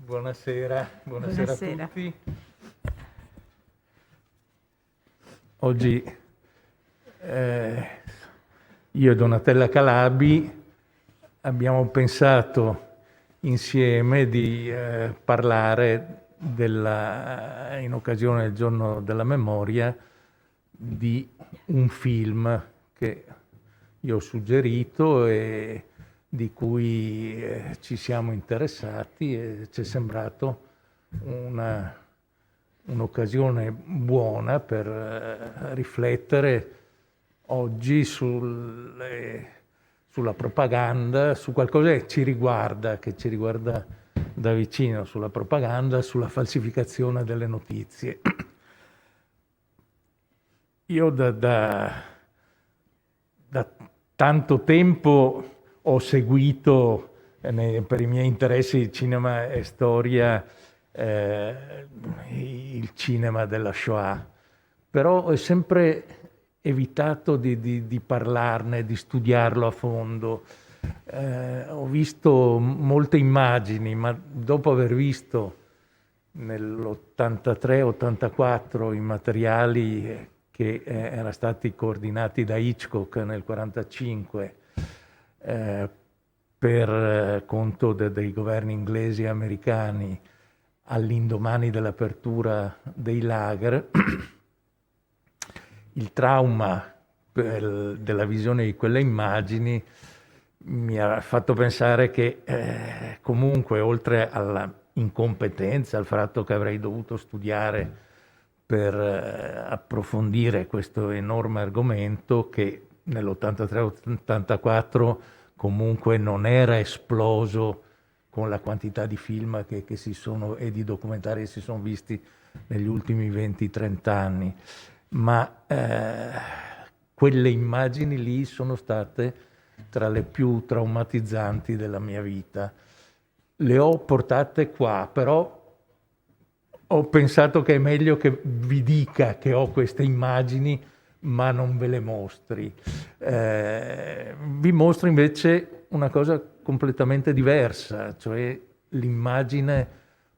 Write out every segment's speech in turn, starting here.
Buonasera a Buonasera. tutti. Oggi io e Donatella Calabi abbiamo pensato insieme di parlare in occasione del Giorno della Memoria di un film che io ho suggerito e di cui ci siamo interessati e ci è sembrato un'occasione buona per riflettere oggi sulla propaganda, su qualcosa che ci riguarda da vicino, sulla propaganda, sulla falsificazione delle notizie. Io da tanto tempo ho seguito per i miei interessi cinema e storia il cinema della Shoah, però ho sempre evitato di parlarne, di studiarlo a fondo. Ho visto molte immagini, ma dopo aver visto nell'83-84 i materiali che erano stati coordinati da Hitchcock nel 1945 per conto dei governi inglesi e americani all'indomani dell'apertura dei lager, il trauma della visione di quelle immagini mi ha fatto pensare che comunque, oltre alla incompetenza, al fatto che avrei dovuto studiare per approfondire questo enorme argomento, che nell'83-84 comunque non era esploso con la quantità di film che si sono, e di documentari che si sono visti negli ultimi 20-30 anni, ma quelle immagini lì sono state tra le più traumatizzanti della mia vita. Le ho portate qua, però ho pensato che è meglio che vi dica che ho queste immagini, ma non ve le mostri. Vi mostro invece una cosa completamente diversa, cioè l'immagine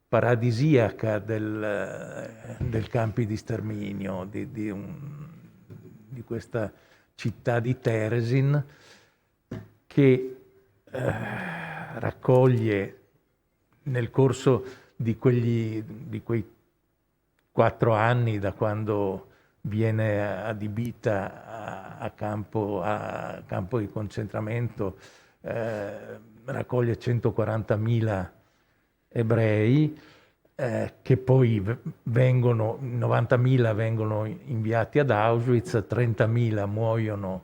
paradisiaca del campi di sterminio, di questa città di Terezin, che raccoglie nel corso di quei 4 anni, da quando viene adibita a campo di concentramento, raccoglie 140.000 ebrei che poi 90.000 vengono inviati ad Auschwitz, 30.000 muoiono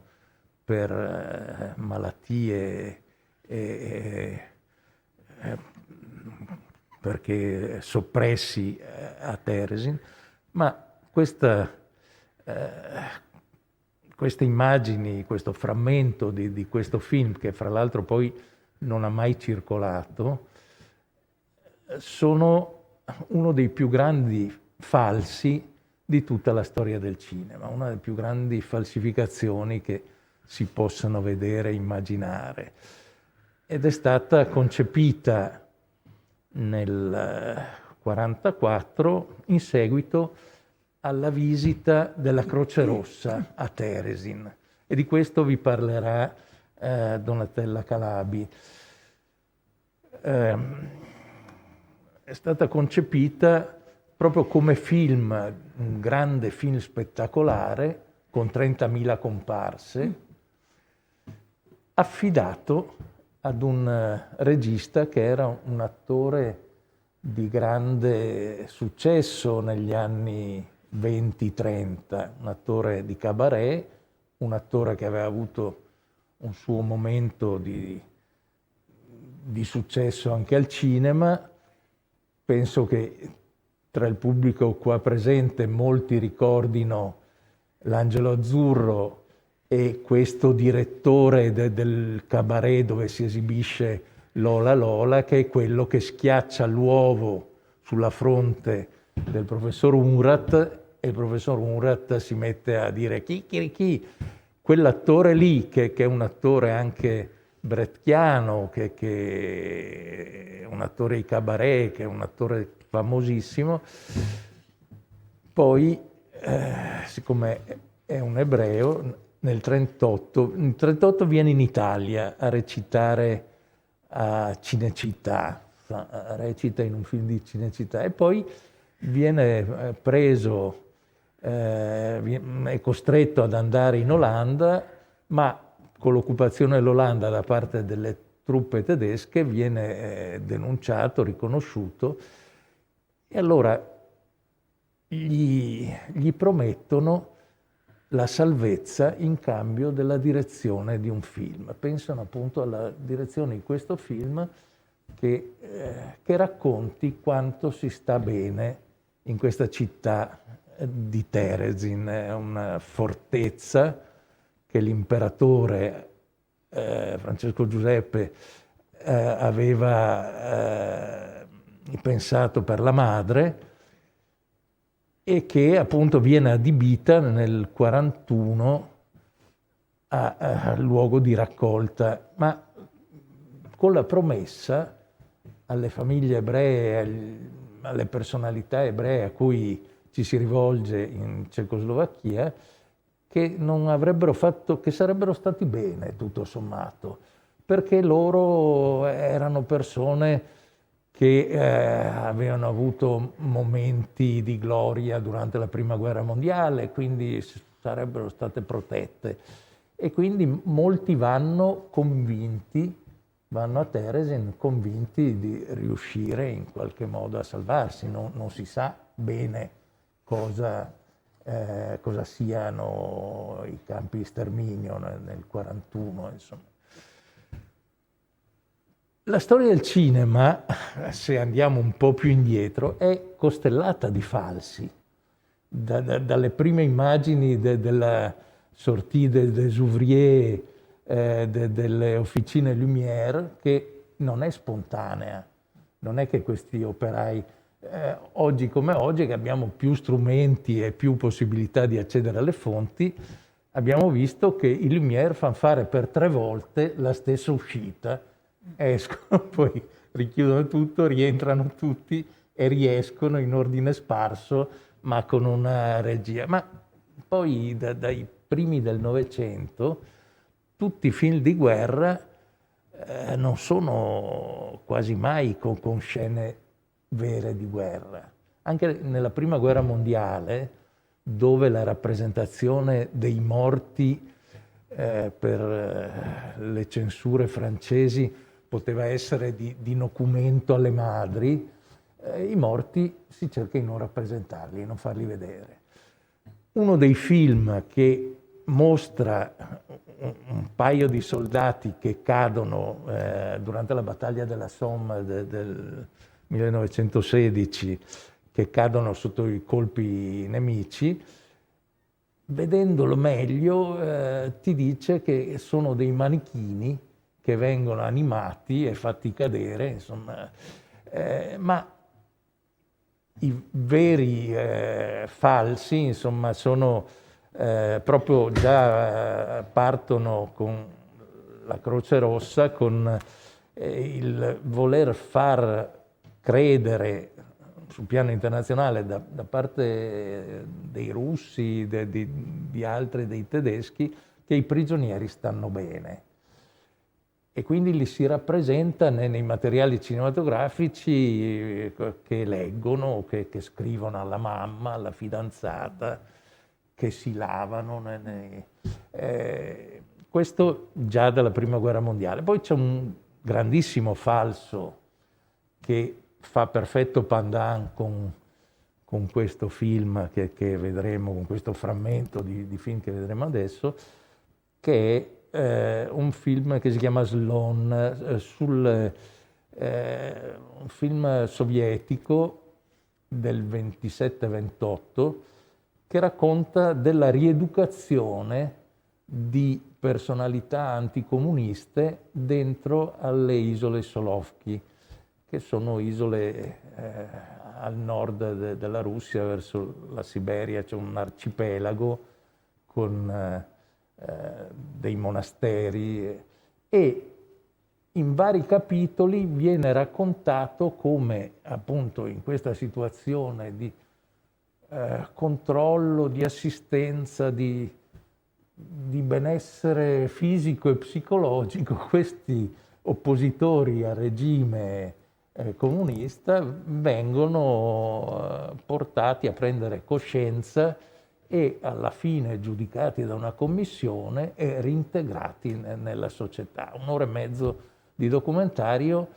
per malattie perché soppressi a Terezin, ma queste immagini, questo frammento di questo film, che fra l'altro poi non ha mai circolato, sono uno dei più grandi falsi di tutta la storia del cinema, una delle più grandi falsificazioni che si possano vedere e immaginare. Ed è stata concepita nel 1944 in seguito alla visita della Croce Rossa a Terezin, e di questo vi parlerà Donatella Calabi. È stata concepita proprio come film, un grande film spettacolare con 30.000 comparse, affidato ad un regista che era un attore di grande successo negli anni 20-30, un attore di cabaret, un attore che aveva avuto un suo momento di successo anche al cinema. Penso che tra il pubblico qua presente molti ricordino L'Angelo Azzurro e questo direttore del cabaret dove si esibisce Lola Lola, che è quello che schiaccia l'uovo sulla fronte del professor Unrat, e il professor Unrat si mette a dire chi, quell'attore lì, che è un attore anche brechtiano, che è un attore di cabaret, che è un attore famosissimo. Poi, siccome è un ebreo, nel 1938 viene in Italia a recitare a Cinecittà, recita in un film di Cinecittà e poi viene preso, è costretto ad andare in Olanda, ma con l'occupazione dell'Olanda da parte delle truppe tedesche viene denunciato, riconosciuto, e allora gli promettono la salvezza in cambio della direzione di un film. Pensano appunto alla direzione di questo film che racconti quanto si sta bene in questa città di Terezin, una fortezza che l'imperatore Francesco Giuseppe aveva pensato per la madre e che appunto viene adibita nel 41 a luogo di raccolta, ma con la promessa alle famiglie ebree, alle personalità ebree a cui ci si rivolge in Cecoslovacchia, che non avrebbero fatto, che sarebbero stati bene tutto sommato, perché loro erano persone che avevano avuto momenti di gloria durante la Prima Guerra Mondiale, quindi sarebbero state protette. E quindi molti vanno a Terezin convinti di riuscire in qualche modo a salvarsi. Non si sa bene cosa siano i campi di sterminio nel 41, insomma. La storia del cinema, se andiamo un po' più indietro, è costellata di falsi. Dalle prime immagini della Sortie des Ouvriers, delle officine Lumière, che non è spontanea. Non è che questi operai, oggi come oggi, che abbiamo più strumenti e più possibilità di accedere alle fonti, abbiamo visto che i Lumière fanno fare per 3 volte la stessa uscita, escono, poi richiudono tutto, rientrano tutti e riescono in ordine sparso, ma con una regia. Ma poi dai primi del Novecento tutti i film di guerra non sono quasi mai con scene vere di guerra. Anche nella Prima Guerra Mondiale, dove la rappresentazione dei morti per le censure francesi poteva essere di nocumento alle madri, i morti si cerca di non rappresentarli, non farli vedere. Uno dei film che mostra un paio di soldati che cadono durante la battaglia della Somme del 1916, che cadono sotto i colpi nemici, vedendolo meglio ti dice che sono dei manichini che vengono animati e fatti cadere, insomma, ma i veri falsi, insomma, sono proprio già partono con la Croce Rossa, con il voler far credere sul piano internazionale da parte dei russi, di altri, dei tedeschi, che i prigionieri stanno bene. E quindi li si rappresenta nei materiali cinematografici che leggono, che scrivono alla mamma, alla fidanzata, che si lavano. Questo già dalla Prima Guerra Mondiale. Poi c'è un grandissimo falso che fa perfetto pandan con questo film che vedremo, con questo frammento di film che vedremo adesso, che è un film che si chiama Slon, un film sovietico del 27-28 che racconta della rieducazione di personalità anticomuniste dentro alle isole Solovki, che sono isole al nord della Russia, verso la Siberia. C'è un arcipelago con dei monasteri e in vari capitoli viene raccontato come appunto in questa situazione di controllo, di assistenza, di benessere fisico e psicologico, questi oppositori al regime comunista vengono portati a prendere coscienza e alla fine giudicati da una commissione e reintegrati nella società. Un'ora e mezzo di documentario,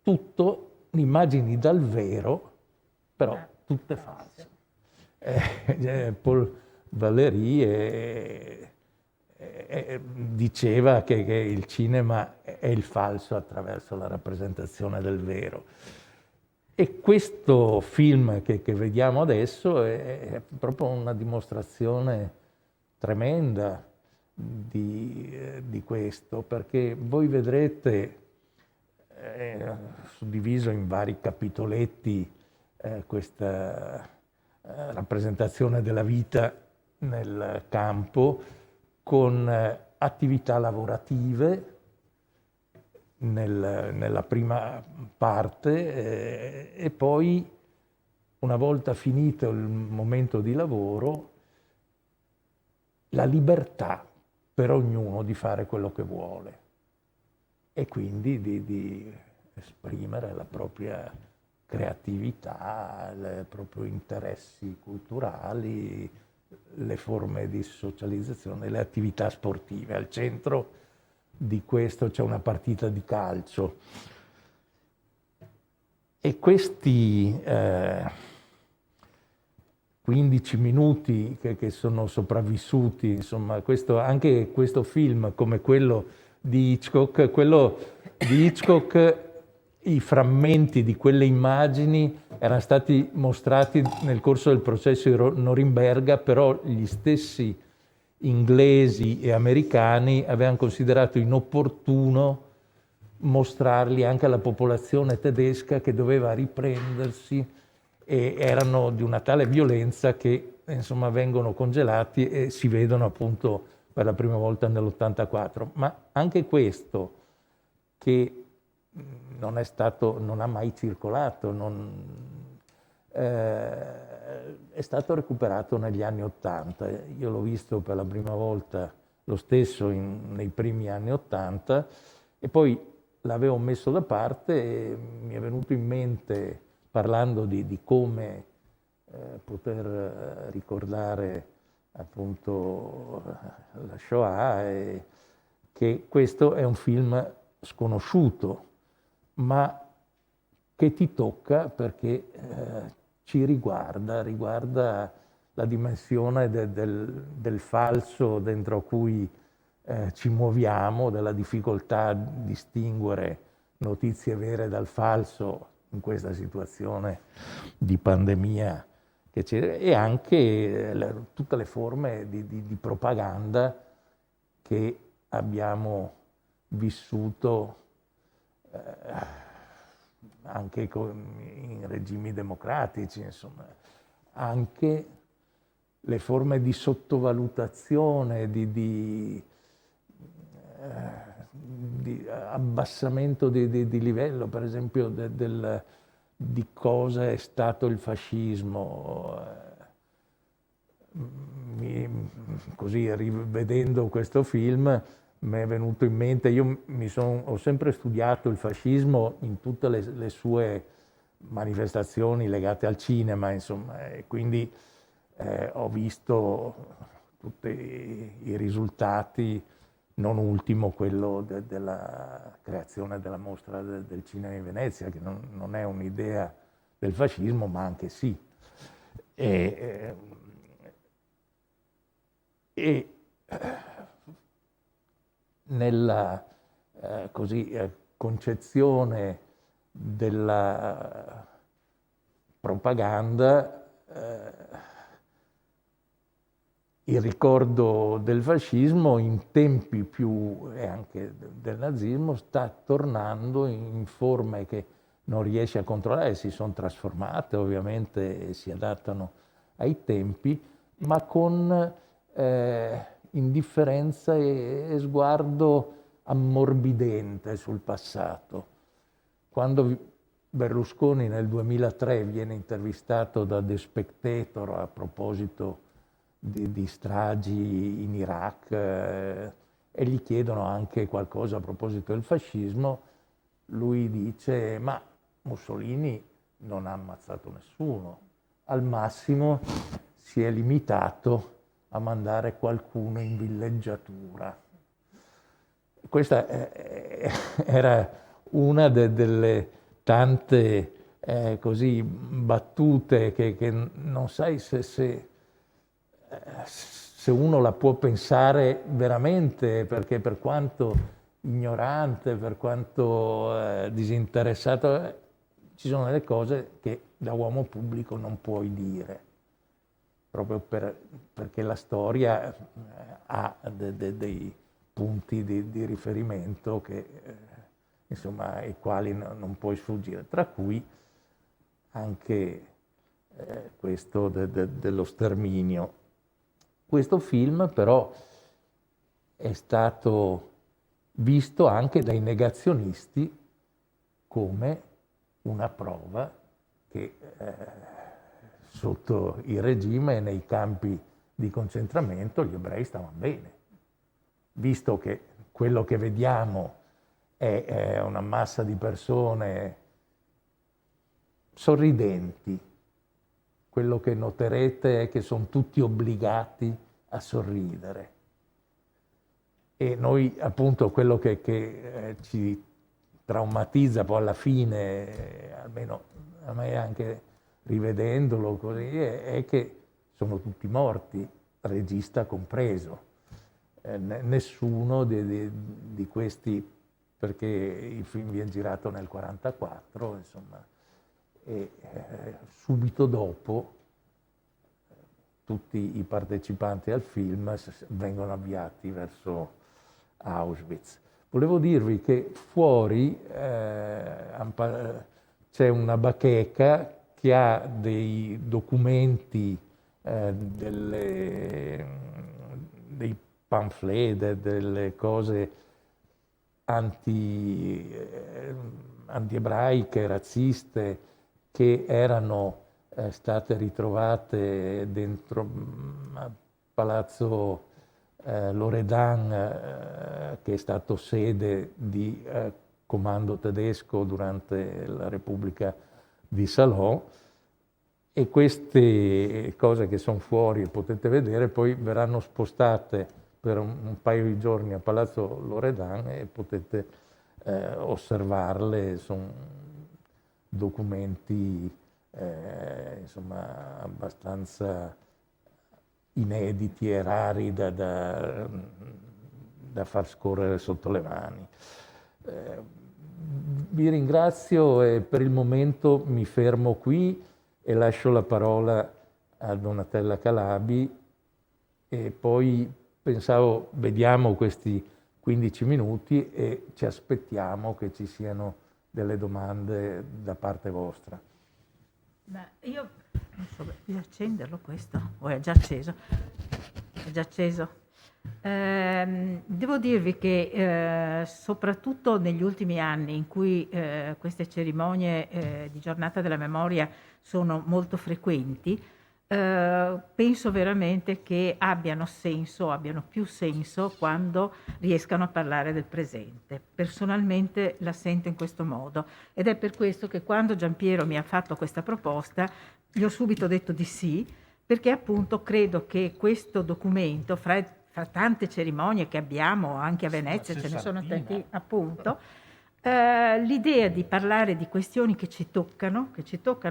tutto immagini dal vero, però tutte false. Paul Valéry diceva che il cinema è il falso attraverso la rappresentazione del vero. E questo film che vediamo adesso è proprio una dimostrazione tremenda di questo, perché voi vedrete suddiviso in vari capitoletti questa rappresentazione della vita nel campo con attività lavorative nella prima parte e poi una volta finito il momento di lavoro la libertà per ognuno di fare quello che vuole e quindi di esprimere la propria creatività, i propri interessi culturali, le forme di socializzazione, le attività sportive. Al centro di questo c'è una partita di calcio. E questi 15 minuti che sono sopravvissuti, insomma, anche questo film, come quello di Hitchcock, i frammenti di quelle immagini erano stati mostrati nel corso del processo di Norimberga, però gli stessi inglesi e americani avevano considerato inopportuno mostrarli anche alla popolazione tedesca che doveva riprendersi e erano di una tale violenza che insomma vengono congelati e si vedono appunto per la prima volta nell'84. Ma anche questo che non ha mai circolato, è stato recuperato negli anni '80. Io l'ho visto per la prima volta lo stesso nei primi anni '80 e poi l'avevo messo da parte e mi è venuto in mente, parlando di come poter ricordare appunto la Shoah, che questo è un film sconosciuto, ma che ti tocca perché ci riguarda la dimensione del falso dentro cui ci muoviamo, della difficoltà di distinguere notizie vere dal falso in questa situazione di pandemia che c'è, e anche tutte le forme di propaganda che abbiamo vissuto anche in regimi democratici, insomma, anche le forme di sottovalutazione, di abbassamento di livello, per esempio di cosa è stato il fascismo. Così rivedendo questo film mi è venuto in mente, ho sempre studiato il fascismo in tutte le sue manifestazioni legate al cinema, insomma, e quindi ho visto tutti i risultati, non ultimo quello della creazione della mostra del cinema di Venezia, che non è un'idea del fascismo, ma anche sì. E nella concezione della propaganda, il ricordo del fascismo in tempi e anche del nazismo sta tornando in forme che non riesce a controllare, si sono trasformate ovviamente e si adattano ai tempi, ma con indifferenza e sguardo ammorbidente sul passato. Quando Berlusconi nel 2003 viene intervistato da The Spectator a proposito di stragi in Iraq e gli chiedono anche qualcosa a proposito del fascismo, lui dice: ma Mussolini non ha ammazzato nessuno, al massimo si è limitato a mandare qualcuno in villeggiatura. Questa era una delle tante così battute che non sai se uno la può pensare veramente, perché per quanto ignorante, per quanto disinteressato, ci sono delle cose che da uomo pubblico non puoi dire, proprio perché la storia ha dei punti di riferimento che, insomma, ai quali non puoi sfuggire, tra cui anche questo dello sterminio. Questo film però è stato visto anche dai negazionisti come una prova che sotto il regime e nei campi di concentramento gli ebrei stavano bene, visto che quello che vediamo è una massa di persone sorridenti. Quello che noterete è che sono tutti obbligati a sorridere. E noi, appunto, quello che ci traumatizza poi alla fine, almeno a me anche rivedendolo così, è che sono tutti morti, regista compreso. Nessuno di questi, perché il film viene girato nel 1944, insomma, e subito dopo tutti i partecipanti al film vengono avviati verso Auschwitz. Volevo dirvi che fuori c'è una bacheca che ha dei documenti, dei pamphlet, delle cose anti-ebraiche, razziste, che erano state ritrovate dentro a Palazzo Loredan, che è stato sede di comando tedesco durante la Repubblica di Salò, e queste cose che sono fuori e potete vedere poi verranno spostate per un paio di giorni a Palazzo Loredan e potete osservarle. Sono documenti insomma abbastanza inediti e rari da far scorrere sotto le mani. Vi ringrazio e per il momento mi fermo qui e lascio la parola a Donatella Calabi, e poi pensavo, vediamo questi 15 minuti e ci aspettiamo che ci siano delle domande da parte vostra. Ma io non so, devi accenderlo questo? O è già acceso? È già acceso. Devo dirvi che soprattutto negli ultimi anni in cui queste cerimonie di giornata della memoria sono molto frequenti, penso veramente che abbiano più senso quando riescano a parlare del presente. Personalmente la sento in questo modo ed è per questo che quando Giampiero mi ha fatto questa proposta gli ho subito detto di sì, perché appunto credo che questo documento, fra tante cerimonie che abbiamo anche a Venezia, ce ne sono tanti appunto, l'idea di parlare di questioni che ci toccano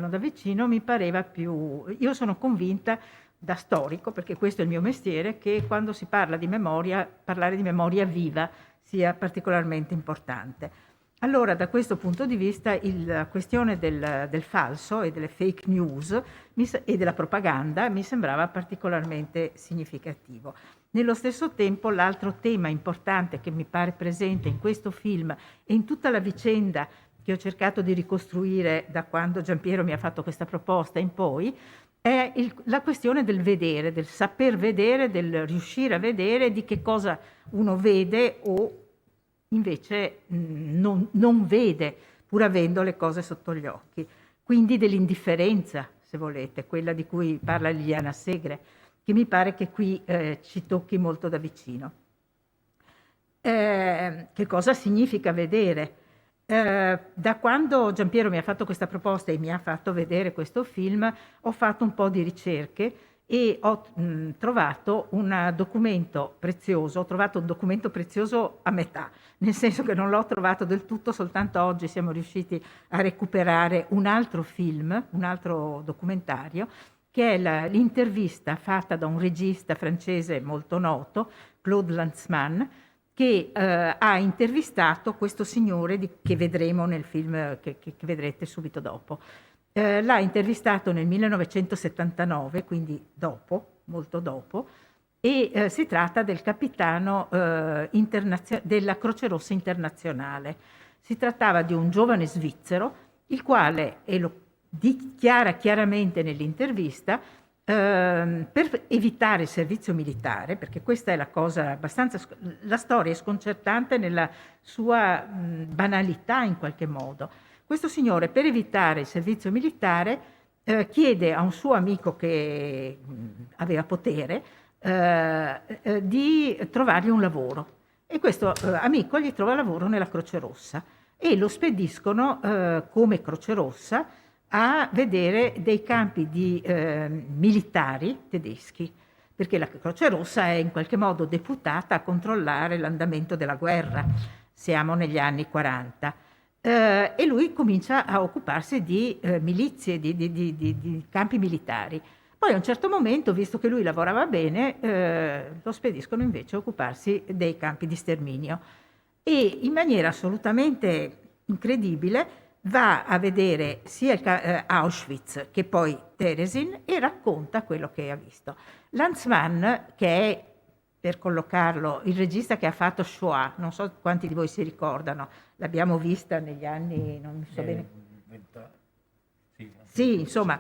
da vicino, mi pareva più... Io sono convinta da storico, perché questo è il mio mestiere, che quando si parla di memoria, parlare di memoria viva sia particolarmente importante. Allora, da questo punto di vista, la questione del falso e delle fake news e della propaganda mi sembrava particolarmente significativo. Nello stesso tempo, l'altro tema importante che mi pare presente in questo film e in tutta la vicenda che ho cercato di ricostruire da quando Giampiero mi ha fatto questa proposta in poi, è la questione del vedere, del saper vedere, del riuscire a vedere di che cosa uno vede o invece non vede, pur avendo le cose sotto gli occhi. Quindi dell'indifferenza, se volete, quella di cui parla Liliana Segre, che mi pare che qui ci tocchi molto da vicino. Che cosa significa vedere? Da quando Giampiero mi ha fatto questa proposta e mi ha fatto vedere questo film, ho fatto un po' di ricerche e ho trovato un documento prezioso. Ho trovato un documento prezioso a metà, nel senso che non l'ho trovato del tutto, soltanto oggi siamo riusciti a recuperare un altro film, un altro documentario, che è l'intervista fatta da un regista francese molto noto, Claude Lanzmann, che ha intervistato questo signore che vedremo nel film che vedrete subito dopo. L'ha intervistato nel 1979, quindi dopo, molto dopo, e si tratta del capitano della Croce Rossa Internazionale. Si trattava di un giovane svizzero, il quale, e lo dichiara chiaramente nell'intervista, per evitare il servizio militare, perché questa è la cosa abbastanza, la storia è sconcertante nella sua banalità in qualche modo. Questo signore, per evitare il servizio militare, chiede a un suo amico che aveva potere di trovargli un lavoro, e questo amico gli trova lavoro nella Croce Rossa e lo spediscono come Croce Rossa a vedere dei campi di militari tedeschi, perché la Croce Rossa è in qualche modo deputata a controllare l'andamento della guerra. Siamo negli anni 40. E lui comincia a occuparsi di milizie, di campi militari. Poi a un certo momento, visto che lui lavorava bene, lo spediscono invece a occuparsi dei campi di sterminio. E in maniera assolutamente incredibile va a vedere sia Auschwitz che poi Terezin e racconta quello che ha visto. Lanzmann, che è, per collocarlo, il regista che ha fatto Shoah, non so quanti di voi si ricordano, l'abbiamo vista negli anni, non so bene. 20 anni. Sì, insomma,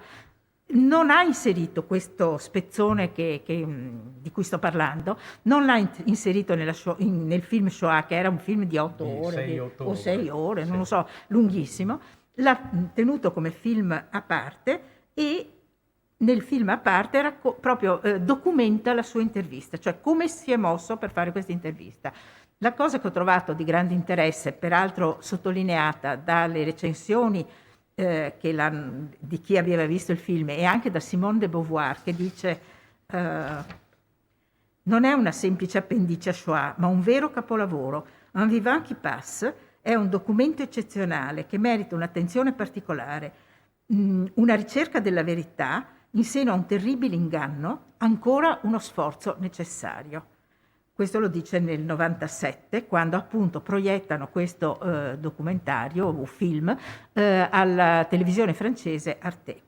non ha inserito questo spezzone di cui sto parlando, non l'ha inserito nel film Shoah, che era un film di 8 ore o 6 ore, non lo so, lunghissimo. L'ha tenuto come film a parte e nel film a parte proprio documenta la sua intervista, cioè come si è mosso per fare questa intervista. La cosa che ho trovato di grande interesse, peraltro sottolineata dalle recensioni di chi aveva visto il film e anche da Simone de Beauvoir, che dice non è una semplice appendice a Shoah, ma un vero capolavoro. Un vivant qui passe è un documento eccezionale che merita un'attenzione particolare, una ricerca della verità in seno a un terribile inganno, ancora uno sforzo necessario. Questo lo dice nel 97, quando appunto proiettano questo documentario o film alla televisione francese Arte.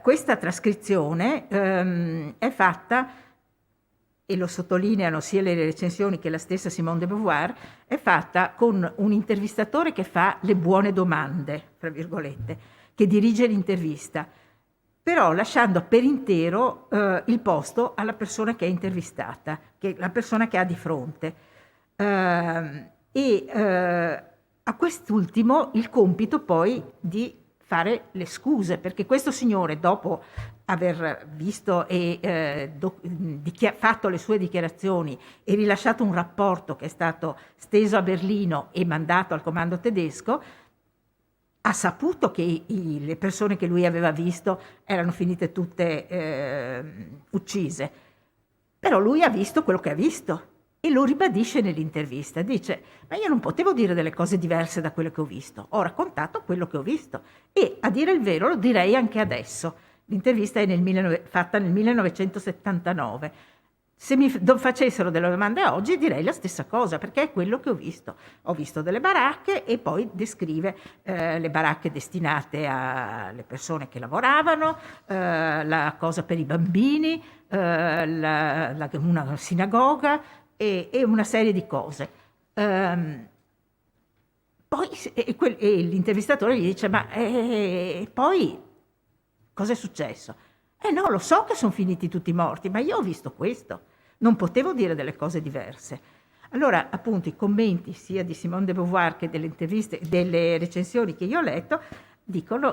Questa trascrizione è fatta, e lo sottolineano sia le recensioni che la stessa Simone de Beauvoir, è fatta con un intervistatore che fa le buone domande, tra virgolette, che dirige l'intervista, però lasciando per intero il posto alla persona che è intervistata, che la persona che ha di fronte. A quest'ultimo il compito poi di fare le scuse, perché questo signore, dopo aver visto e fatto le sue dichiarazioni e rilasciato un rapporto che è stato steso a Berlino e mandato al comando tedesco, ha saputo che le persone che lui aveva visto erano finite tutte uccise, però lui ha visto quello che ha visto e lo ribadisce nell'intervista. Dice: ma io non potevo dire delle cose diverse da quelle che ho visto, ho raccontato quello che ho visto e, a dire il vero, lo direi anche adesso. L'intervista è fatta nel 1979. Se mi facessero delle domande oggi direi la stessa cosa, perché è quello che ho visto. Ho visto delle baracche e poi descrive le baracche destinate alle persone che lavoravano, la cosa per i bambini, una sinagoga e una serie di cose. Poi l'intervistatore gli dice: ma poi cosa è successo? No, lo so che sono finiti tutti morti, ma io ho visto questo, non potevo dire delle cose diverse. Allora, appunto, i commenti sia di Simone de Beauvoir che delle interviste, delle recensioni che io ho letto,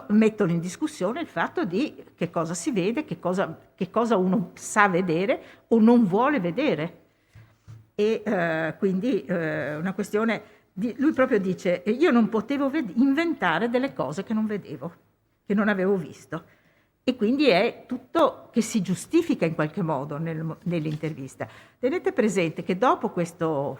mettono in discussione il fatto di che cosa si vede, che cosa uno sa vedere o non vuole vedere. E quindi una questione, lui proprio dice, io non potevo inventare delle cose che non vedevo, che non avevo visto. E quindi è tutto che si giustifica in qualche modo nell'intervista. Tenete presente che dopo questo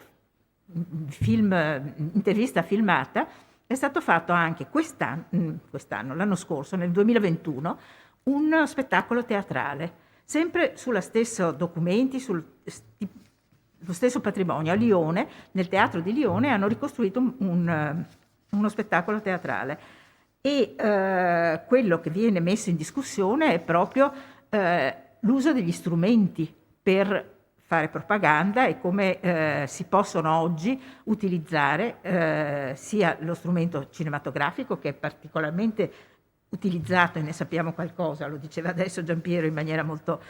intervista filmata è stato fatto anche quest'anno, l'anno scorso, nel 2021, un spettacolo teatrale, sempre sulla stessa documenti, lo stesso patrimonio. A Lione, nel teatro di Lione, hanno ricostruito uno spettacolo teatrale. E quello che viene messo in discussione è proprio l'uso degli strumenti per fare propaganda e come si possono oggi utilizzare sia lo strumento cinematografico, che è particolarmente utilizzato, e ne sappiamo qualcosa, lo diceva adesso Giampiero in maniera molto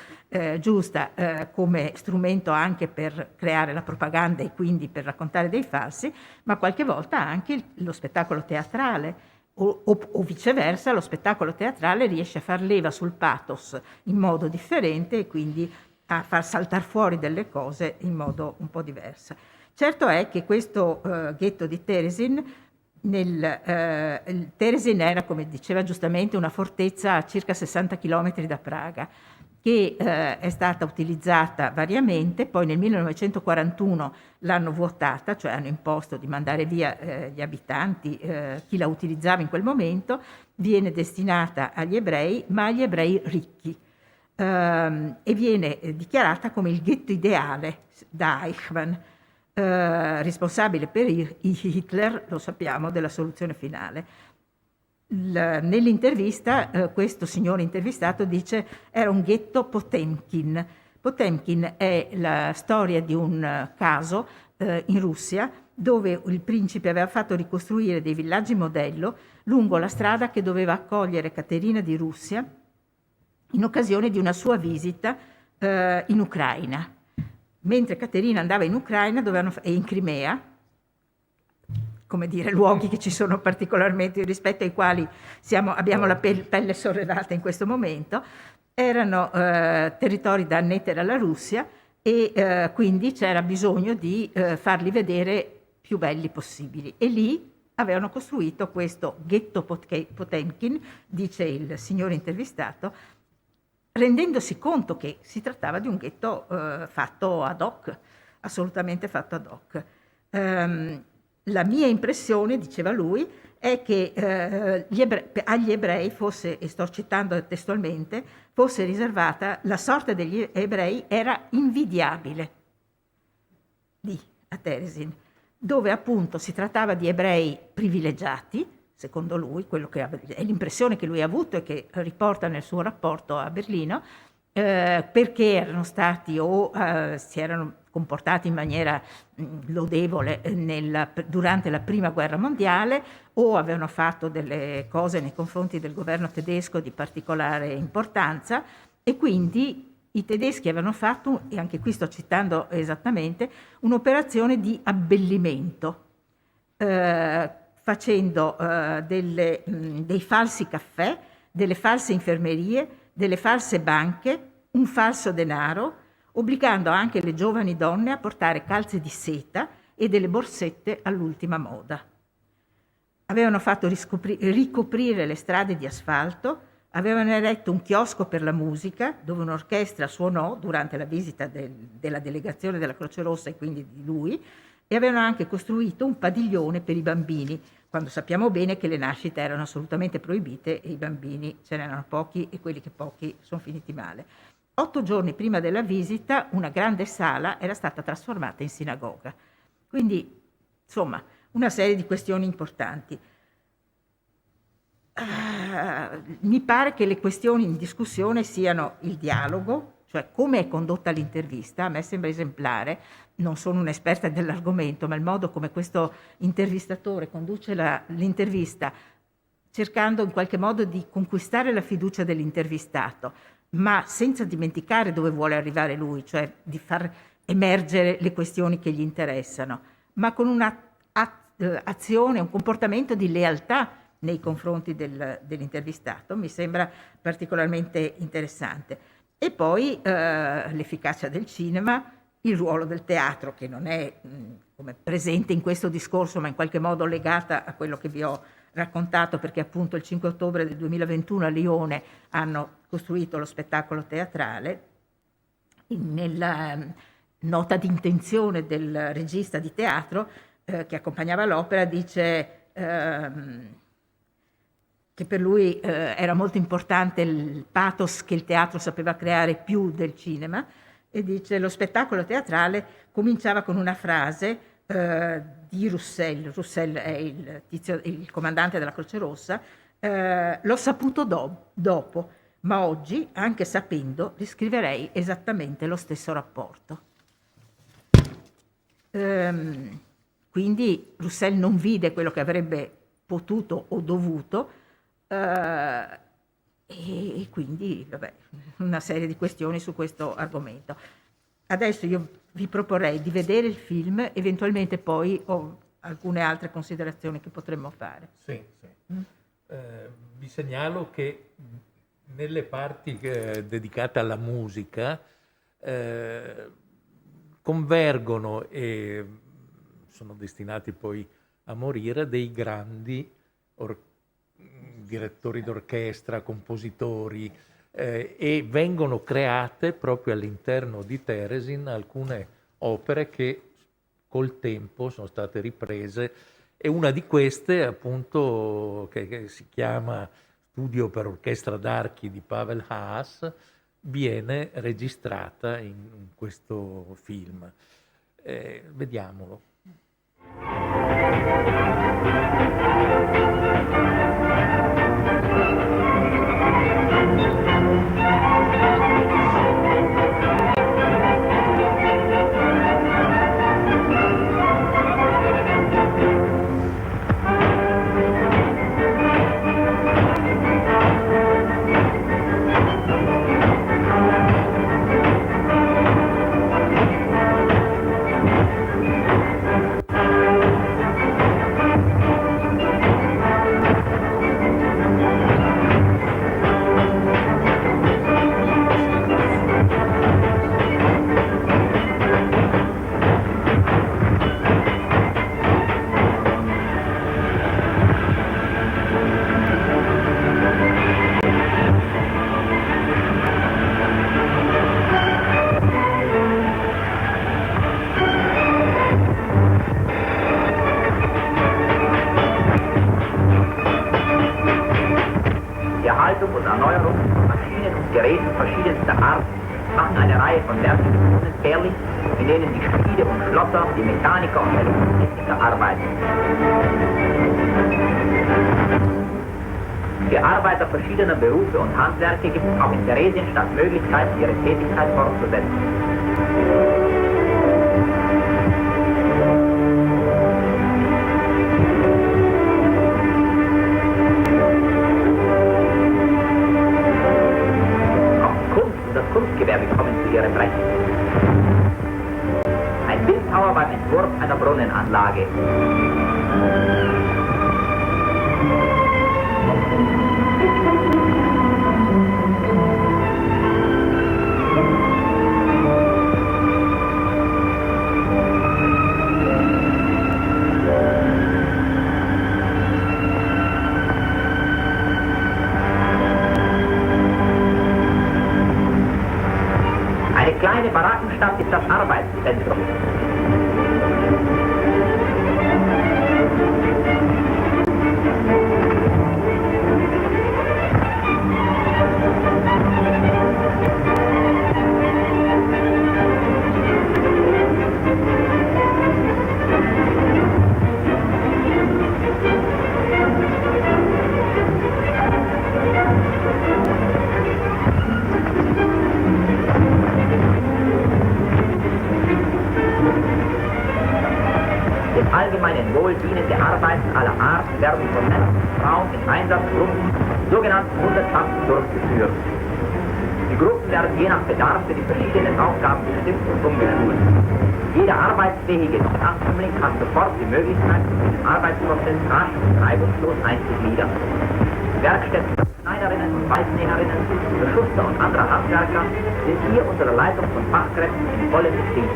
giusta, come strumento anche per creare la propaganda e quindi per raccontare dei falsi, ma qualche volta anche lo spettacolo teatrale. O viceversa, lo spettacolo teatrale riesce a far leva sul pathos in modo differente e quindi a far saltare fuori delle cose in modo un po' diverso. Certo è che questo ghetto di Terezin, Terezin era, come diceva giustamente, una fortezza a circa 60 km da Praga, che è stata utilizzata variamente. Poi nel 1941 l'hanno vuotata, cioè hanno imposto di mandare via gli abitanti, chi la utilizzava in quel momento. Viene destinata agli ebrei, ma agli ebrei ricchi, e viene dichiarata come il ghetto ideale da Eichmann, responsabile per Hitler, lo sappiamo, della soluzione finale. Nell'intervista questo signore intervistato dice era un ghetto Potemkin. Potemkin è la storia di un caso in Russia dove il principe aveva fatto ricostruire dei villaggi modello lungo la strada che doveva accogliere Caterina di Russia in occasione di una sua visita in Ucraina. Mentre Caterina andava in Ucraina e in Crimea, come dire, luoghi che ci sono particolarmente, rispetto ai quali abbiamo la pelle sollevata in questo momento, erano territori da annettere alla Russia e quindi c'era bisogno di farli vedere più belli possibili. E lì avevano costruito questo ghetto Potemkin, dice il signore intervistato, rendendosi conto che si trattava di un ghetto fatto ad hoc, assolutamente fatto ad hoc. La mia impressione, diceva lui, è che agli ebrei fosse, e sto citando testualmente, fosse riservata, la sorte degli ebrei era invidiabile lì a Terezin, dove appunto si trattava di ebrei privilegiati, secondo lui, è l'impressione che lui ha avuto e che riporta nel suo rapporto a Berlino, perché erano stati o si erano comportati in maniera lodevole durante la Prima Guerra Mondiale, o avevano fatto delle cose nei confronti del governo tedesco di particolare importanza, e quindi i tedeschi avevano fatto, e anche qui sto citando esattamente, un'operazione di abbellimento, facendo dei falsi caffè, delle false infermerie, delle false banche, un falso denaro, obbligando anche le giovani donne a portare calze di seta e delle borsette all'ultima moda. Avevano fatto ricoprire le strade di asfalto, avevano eretto un chiosco per la musica, dove un'orchestra suonò durante la visita della delegazione della Croce Rossa e quindi di lui, e avevano anche costruito un padiglione per i bambini, quando sappiamo bene che le nascite erano assolutamente proibite e i bambini ce n'erano pochi, e quelli che pochi sono finiti male. 8 giorni prima della visita una grande sala era stata trasformata in sinagoga. Quindi, insomma, una serie di questioni importanti. Mi pare che le questioni in discussione siano il dialogo, cioè come è condotta l'intervista. A me sembra esemplare, non sono un'esperta dell'argomento, ma il modo come questo intervistatore conduce l'intervista, cercando in qualche modo di conquistare la fiducia dell'intervistato, ma senza dimenticare dove vuole arrivare lui, cioè di far emergere le questioni che gli interessano, ma con un'azione, un comportamento di lealtà nei confronti dell'intervistato, mi sembra particolarmente interessante. E poi l'efficacia del cinema, il ruolo del teatro, che non è come presente in questo discorso, ma in qualche modo legata a quello che vi ho raccontato, perché appunto il 5 ottobre del 2021 a Lione hanno costruito lo spettacolo teatrale. Nella nota di intenzione del regista di teatro che accompagnava l'opera dice che per lui era molto importante il pathos che il teatro sapeva creare più del cinema, e dice: lo spettacolo teatrale cominciava con una frase di Roussel. Roussel è il comandante della Croce Rossa. L'ho saputo dopo, ma oggi, anche sapendo, riscriverei esattamente lo stesso rapporto. Quindi Roussel non vide quello che avrebbe potuto o dovuto, e quindi una serie di questioni su questo argomento. Adesso io vi proporrei di vedere il film, eventualmente poi ho alcune altre considerazioni che potremmo fare. Sì. Vi segnalo che nelle parti dedicate alla musica convergono e sono destinati poi a morire dei grandi direttori d'orchestra, compositori, e vengono create proprio all'interno di Teresin alcune opere che col tempo sono state riprese, e una di queste appunto che si chiama Studio per orchestra d'archi di Pavel Haas viene registrata in questo film. Vediamolo. verschiedenster Art machen eine Reihe von Werken unentbehrlich, in denen die Schmiede und Schlosser, die Mechaniker und Elektrotechniker arbeiten. Für Arbeiter verschiedener Berufe und Handwerke gibt es auch in Theresienstadt Möglichkeiten, ihre Tätigkeit fortzusetzen. Kunstgewerbe kommen zu ihrem Recht. Ein Bildhauer beim Entwurf einer Brunnenanlage. Eine kleine Barackenstadt ist das Arbeitszentrum. Allgemeinen Wohl dienende Arbeiten aller Art werden von Männern und Frauen in Einsatzgruppen, sogenannten Hundertschaften, durchgeführt. Die Gruppen werden je nach Bedarf für die verschiedenen Aufgaben bestimmt und umgeschult. Jeder arbeitsfähige Neuankömmling hat sofort die Möglichkeit, den Arbeitsprozess rasch und reibungslos einzugliedern. Werkstätten für Schneiderinnen und Weißnäherinnen, für Schuster und andere Handwerker sind hier unter der Leitung von Fachkräften in vollem Betrieb.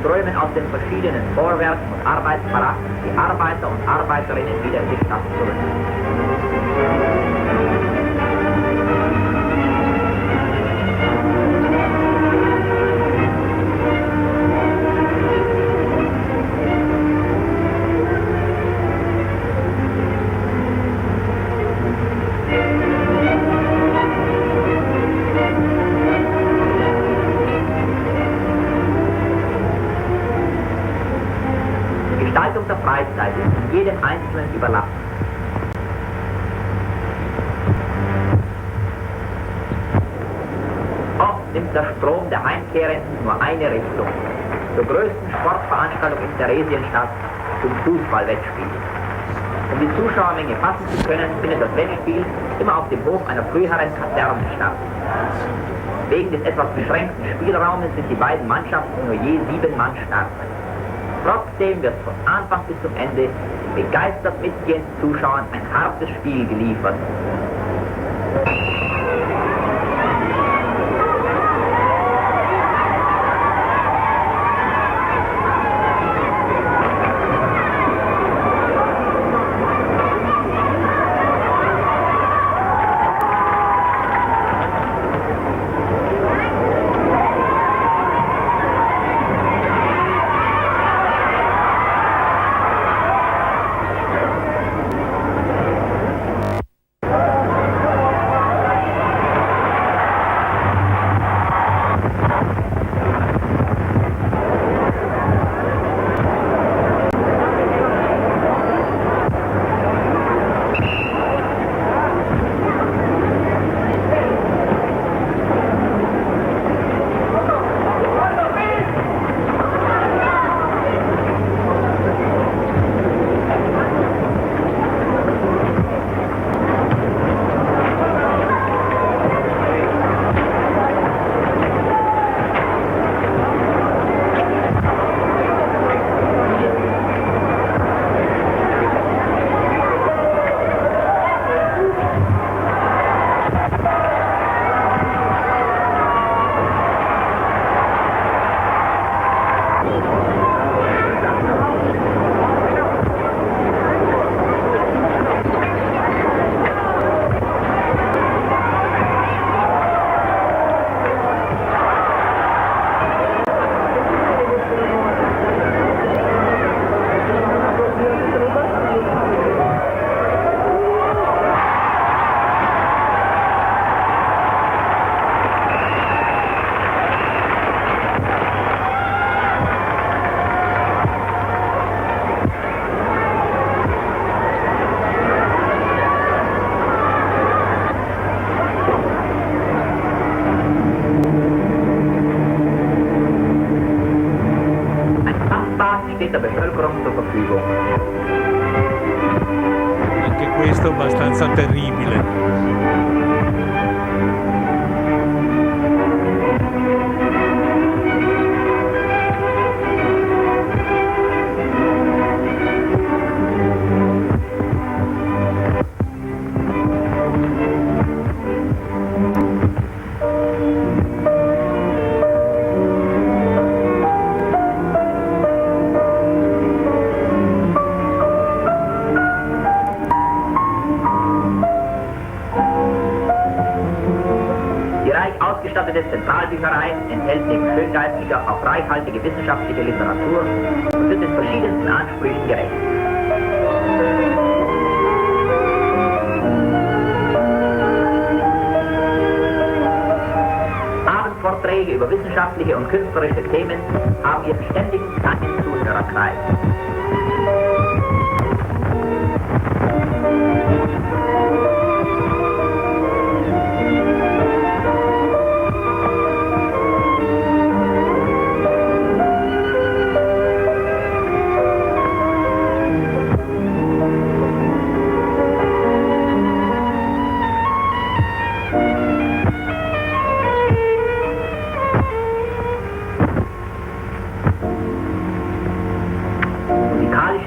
Strömen aus den verschiedenen Vorwerken und Arbeitsbaracken die Arbeiter und Arbeiterinnen wieder in die Stadt zurück. Der Freizeit ist jedem Einzelnen überlassen. Oft nimmt der Strom der Heimkehrenden nur eine Richtung. Zur größten Sportveranstaltung in Theresienstadt, zum Fußballwettspiel. Um die Zuschauermenge fassen zu können, findet das Wettspiel immer auf dem Hof einer früheren Kaserne statt. Wegen des etwas beschränkten Spielraumes sind die beiden Mannschaften nur je 7 Mann stark. Trotzdem wird von Anfang bis zum Ende den begeistert mitgehenden Zuschauern ein hartes Spiel geliefert. Bevölkerung zur Verfügung. Anche questo è abbastanza terribile. Ausgestattete Zentralbücherei enthält neben schöngeistiger auch reichhaltige wissenschaftliche Literatur und wird den verschiedensten Ansprüchen gerecht. Abendvorträge über wissenschaftliche und künstlerische Themen haben ihren ständigen kleinen Zuhörerkreis.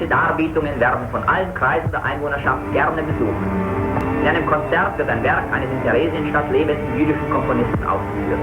Darbietungen werden von allen Kreisen der Einwohnerschaft gerne besucht. In einem Konzert wird ein Werk eines in Theresienstadt lebenden jüdischen Komponisten aufgeführt.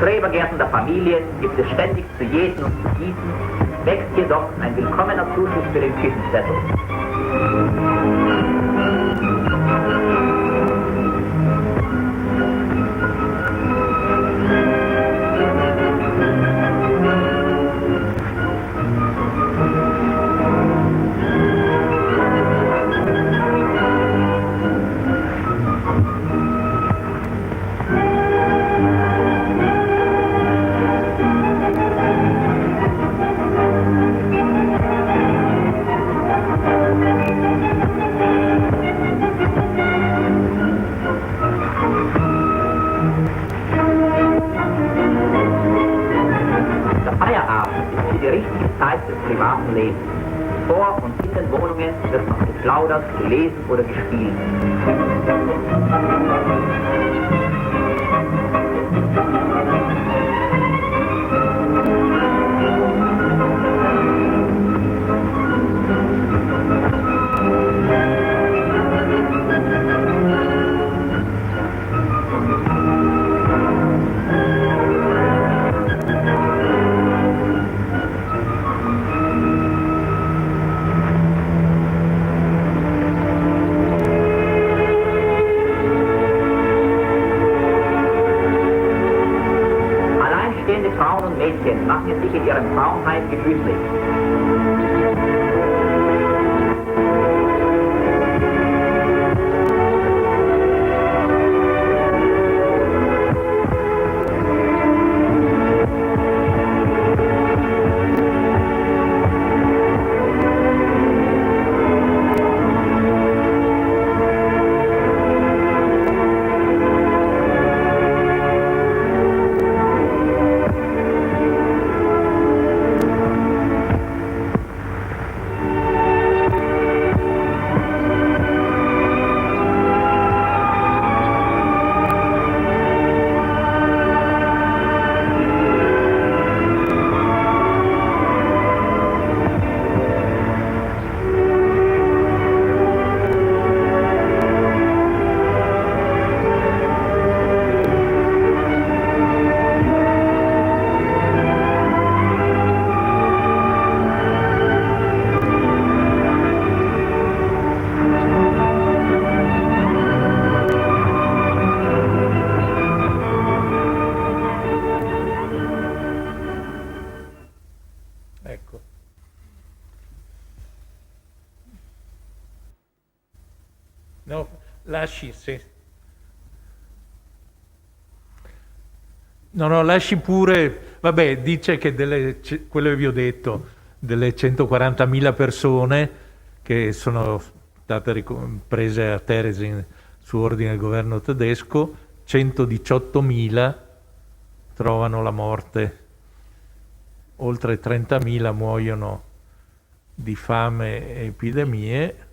Schrebergärten der Familien gibt es ständig zu jäten und zu gießen, wächst jedoch ein willkommener Zuschuss für den Küchenzettel. Privaten Lebens. Vor und in den Wohnungen wird noch geplaudert, gelesen oder gespielt. Alleinstehende Frauen und Mädchen machen es sich in ihrem Traumheim gemütlich. Ecco. No, lasci, sì. No, lasci pure, vabbè, dice che quello che vi ho detto, delle 140.000 persone che sono state prese a Terezin su ordine del governo tedesco, 118.000 trovano la morte, oltre 30.000 muoiono di fame e epidemie.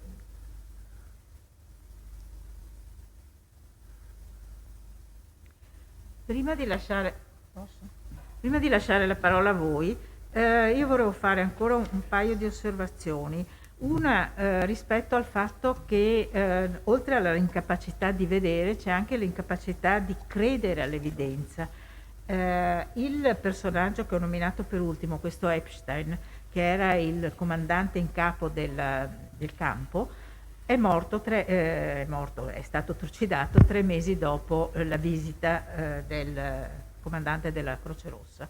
Prima di lasciare la parola a voi, io volevo fare ancora un paio di osservazioni. Una rispetto al fatto che oltre alla incapacità di vedere c'è anche l'incapacità di credere all'evidenza. Il personaggio che ho nominato per ultimo, questo Epstein, che era il comandante in capo del campo, è stato trucidato 3 mesi dopo la visita del comandante della Croce Rossa.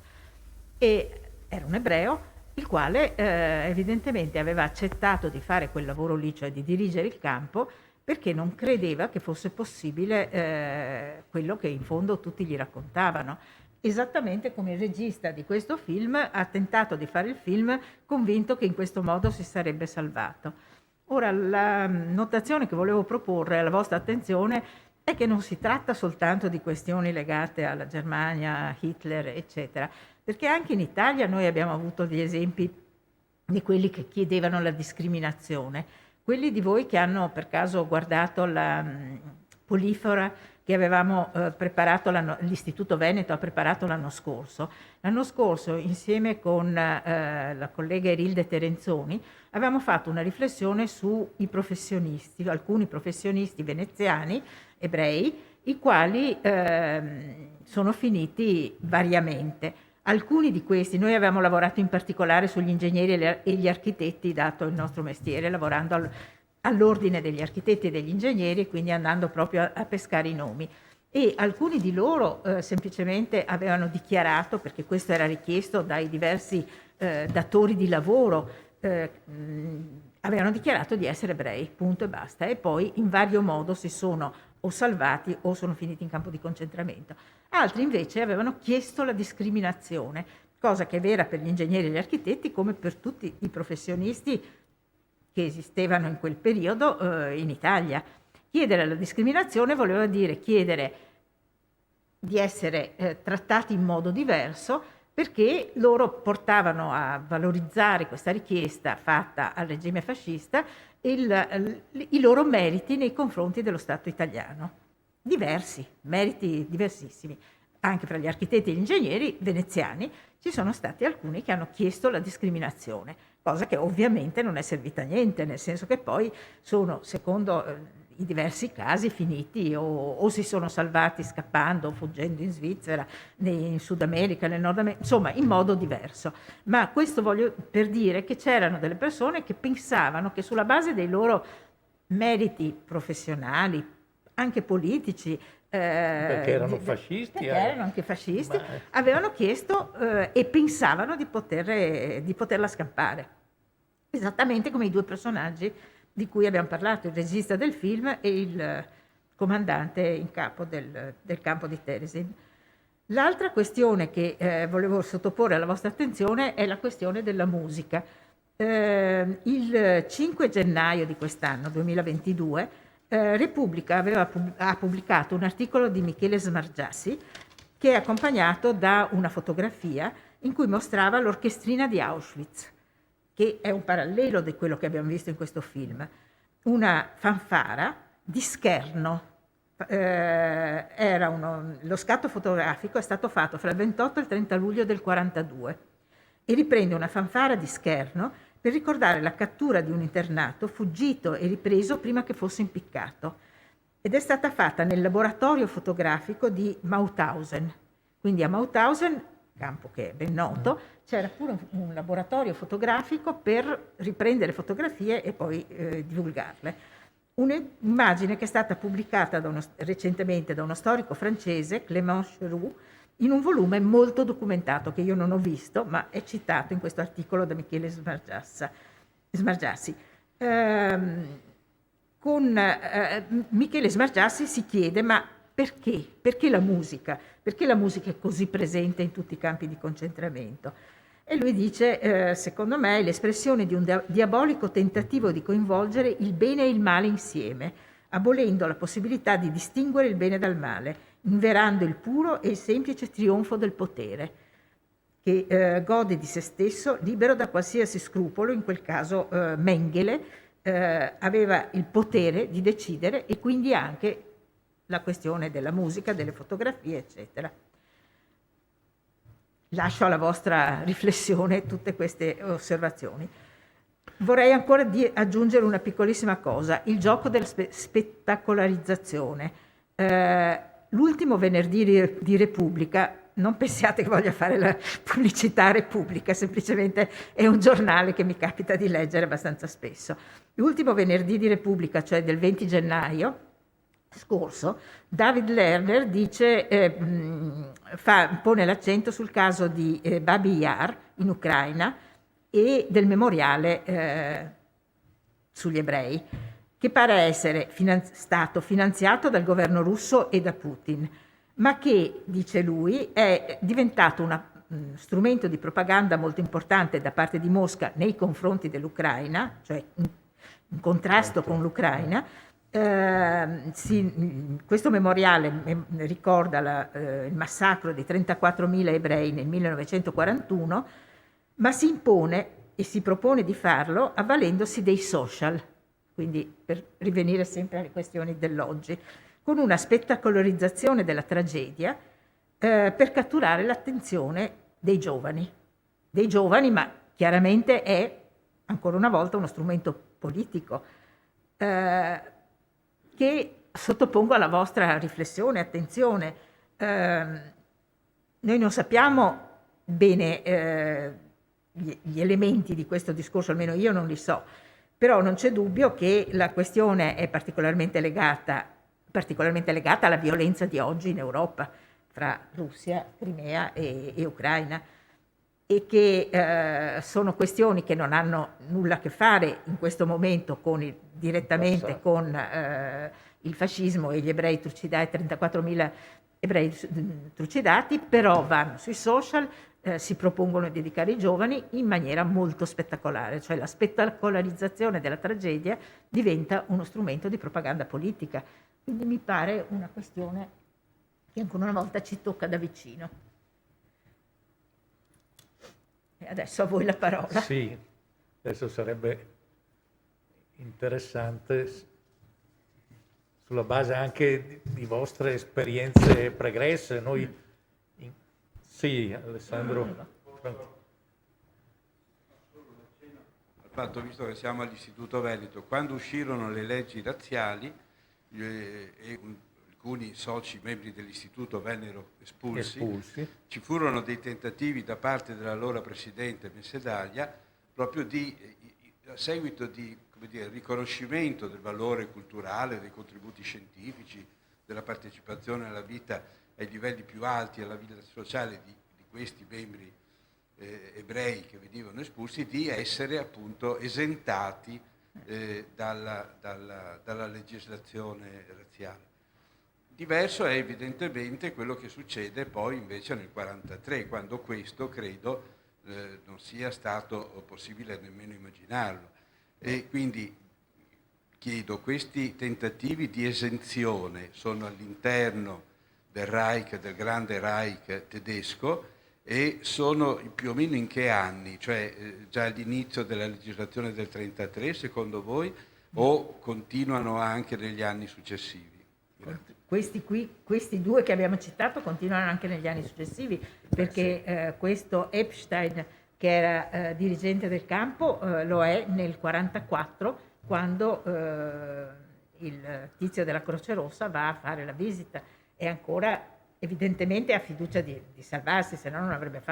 E era un ebreo, il quale evidentemente aveva accettato di fare quel lavoro lì, cioè di dirigere il campo, perché non credeva che fosse possibile quello che in fondo tutti gli raccontavano. Esattamente come il regista di questo film ha tentato di fare il film convinto che in questo modo si sarebbe salvato. Ora, la notazione che volevo proporre alla vostra attenzione è che non si tratta soltanto di questioni legate alla Germania, Hitler, eccetera, perché anche in Italia noi abbiamo avuto degli esempi di quelli che chiedevano la discriminazione. Quelli di voi che hanno per caso guardato la Polifora che avevamo preparato, l'Istituto Veneto ha preparato l'anno scorso. L'anno scorso, insieme con la collega Erilde Terenzoni, avevamo fatto una riflessione sui professionisti, alcuni professionisti veneziani, ebrei, i quali sono finiti variamente. Alcuni di questi, noi avevamo lavorato in particolare sugli ingegneri e gli architetti, dato il nostro mestiere, lavorando all'ordine degli architetti e degli ingegneri, quindi andando proprio a pescare i nomi. E alcuni di loro semplicemente avevano dichiarato, perché questo era richiesto dai diversi datori di lavoro, avevano dichiarato di essere ebrei, punto e basta, e poi in vario modo si sono o salvati o sono finiti in campo di concentramento. Altri invece avevano chiesto la discriminazione, cosa che è vera per gli ingegneri e gli architetti come per tutti i professionisti che esistevano in quel periodo in Italia. Chiedere la discriminazione voleva dire chiedere di essere trattati in modo diverso, perché loro portavano a valorizzare questa richiesta fatta al regime fascista i loro meriti nei confronti dello Stato italiano. Diversi, meriti diversissimi. Anche fra gli architetti e gli ingegneri veneziani ci sono stati alcuni che hanno chiesto la discriminazione, cosa che ovviamente non è servita a niente, nel senso che poi sono, secondo i diversi casi finiti o si sono salvati scappando, fuggendo in Svizzera, in Sud America, nel Nord America, insomma in modo diverso. Ma questo voglio per dire che c'erano delle persone che pensavano che sulla base dei loro meriti professionali, anche politici, perché erano fascisti, perché erano anche fascisti, ma avevano chiesto e pensavano di poterla scampare. Esattamente come i due personaggi di cui abbiamo parlato, il regista del film e il comandante in capo del campo di Terezin. L'altra questione che volevo sottoporre alla vostra attenzione è la questione della musica. Il 5 gennaio di quest'anno, 2022, Repubblica ha pubblicato un articolo di Michele Smargiassi che è accompagnato da una fotografia in cui mostrava l'orchestrina di Auschwitz, che è un parallelo di quello che abbiamo visto in questo film. Una fanfara di scherno. Lo scatto fotografico è stato fatto fra il 28 e il 30 luglio del 1942 e riprende una fanfara di scherno per ricordare la cattura di un internato fuggito e ripreso prima che fosse impiccato. Ed è stata fatta nel laboratorio fotografico di Mauthausen. Quindi a Mauthausen, campo che è ben noto, c'era pure un laboratorio fotografico per riprendere fotografie e poi divulgarle. Un'immagine che è stata pubblicata recentemente da uno storico francese, Clément Cheroux, in un volume molto documentato che io non ho visto, ma è citato in questo articolo da Michele Smargiassi. Michele Smargiassi si chiede: ma perché? Perché la musica? Perché la musica è così presente in tutti i campi di concentramento? E lui dice, secondo me, è l'espressione di un diabolico tentativo di coinvolgere il bene e il male insieme, abolendo la possibilità di distinguere il bene dal male, inverando il puro e il semplice trionfo del potere, che gode di se stesso, libero da qualsiasi scrupolo. In quel caso Mengele aveva il potere di decidere, e quindi anche la questione della musica, delle fotografie, eccetera. Lascio alla vostra riflessione tutte queste osservazioni. Vorrei ancora aggiungere una piccolissima cosa: il gioco della spettacolarizzazione. L'ultimo venerdì di Repubblica, non pensiate che voglia fare la pubblicità a Repubblica, semplicemente è un giornale che mi capita di leggere abbastanza spesso. L'ultimo venerdì di Repubblica, cioè del 20 gennaio scorso, David Lerner pone l'accento sul caso di Babi Yar in Ucraina e del memoriale sugli ebrei, che pare essere stato finanziato dal governo russo e da Putin, ma che, dice lui, è diventato uno strumento di propaganda molto importante da parte di Mosca nei confronti dell'Ucraina, cioè in contrasto con l'Ucraina. Questo memoriale ricorda il massacro di 34.000 ebrei nel 1941, ma si impone e si propone di farlo avvalendosi dei social, quindi per rivenire sempre alle questioni dell'oggi, con una spettacolarizzazione della tragedia per catturare l'attenzione dei giovani, ma chiaramente è ancora una volta uno strumento politico che sottopongo alla vostra riflessione, attenzione. Noi non sappiamo bene gli elementi di questo discorso, almeno io non li so, però non c'è dubbio che la questione è particolarmente legata alla violenza di oggi in Europa, fra Russia, Crimea e Ucraina, e che sono questioni che non hanno nulla a che fare in questo momento direttamente con il fascismo e gli ebrei trucidati, 34.000 ebrei trucidati, però vanno sui social, si propongono di dedicare i giovani in maniera molto spettacolare, cioè la spettacolarizzazione della tragedia diventa uno strumento di propaganda politica. Quindi mi pare una questione che ancora una volta ci tocca da vicino. E adesso a voi la parola. Sì, adesso sarebbe interessante, sulla base anche di vostre esperienze pregresse, noi... Sì, Alessandro. Fatto, visto che siamo all'Istituto Veneto, quando uscirono le leggi razziali, alcuni soci membri dell'istituto vennero espulsi. Ci furono dei tentativi da parte dell'allora presidente Messedaglia proprio a seguito di riconoscimento del valore culturale, dei contributi scientifici, della partecipazione alla vita ai livelli più alti, alla vita sociale di questi membri ebrei che venivano espulsi, di essere appunto esentati dalla legislazione razziale. Diverso è evidentemente quello che succede poi invece nel 1943, quando questo credo non sia stato possibile nemmeno immaginarlo. E quindi chiedo, questi tentativi di esenzione sono all'interno del Reich, del grande Reich tedesco, e sono più o meno in che anni? Cioè già all'inizio della legislazione del 1933, secondo voi, o continuano anche negli anni successivi? Questi due che abbiamo citato continuano anche negli anni successivi, perché questo Epstein, che era dirigente del campo, lo è nel 1944, quando il tizio della Croce Rossa va a fare la visita, e ancora evidentemente ha fiducia di salvarsi, se no non avrebbe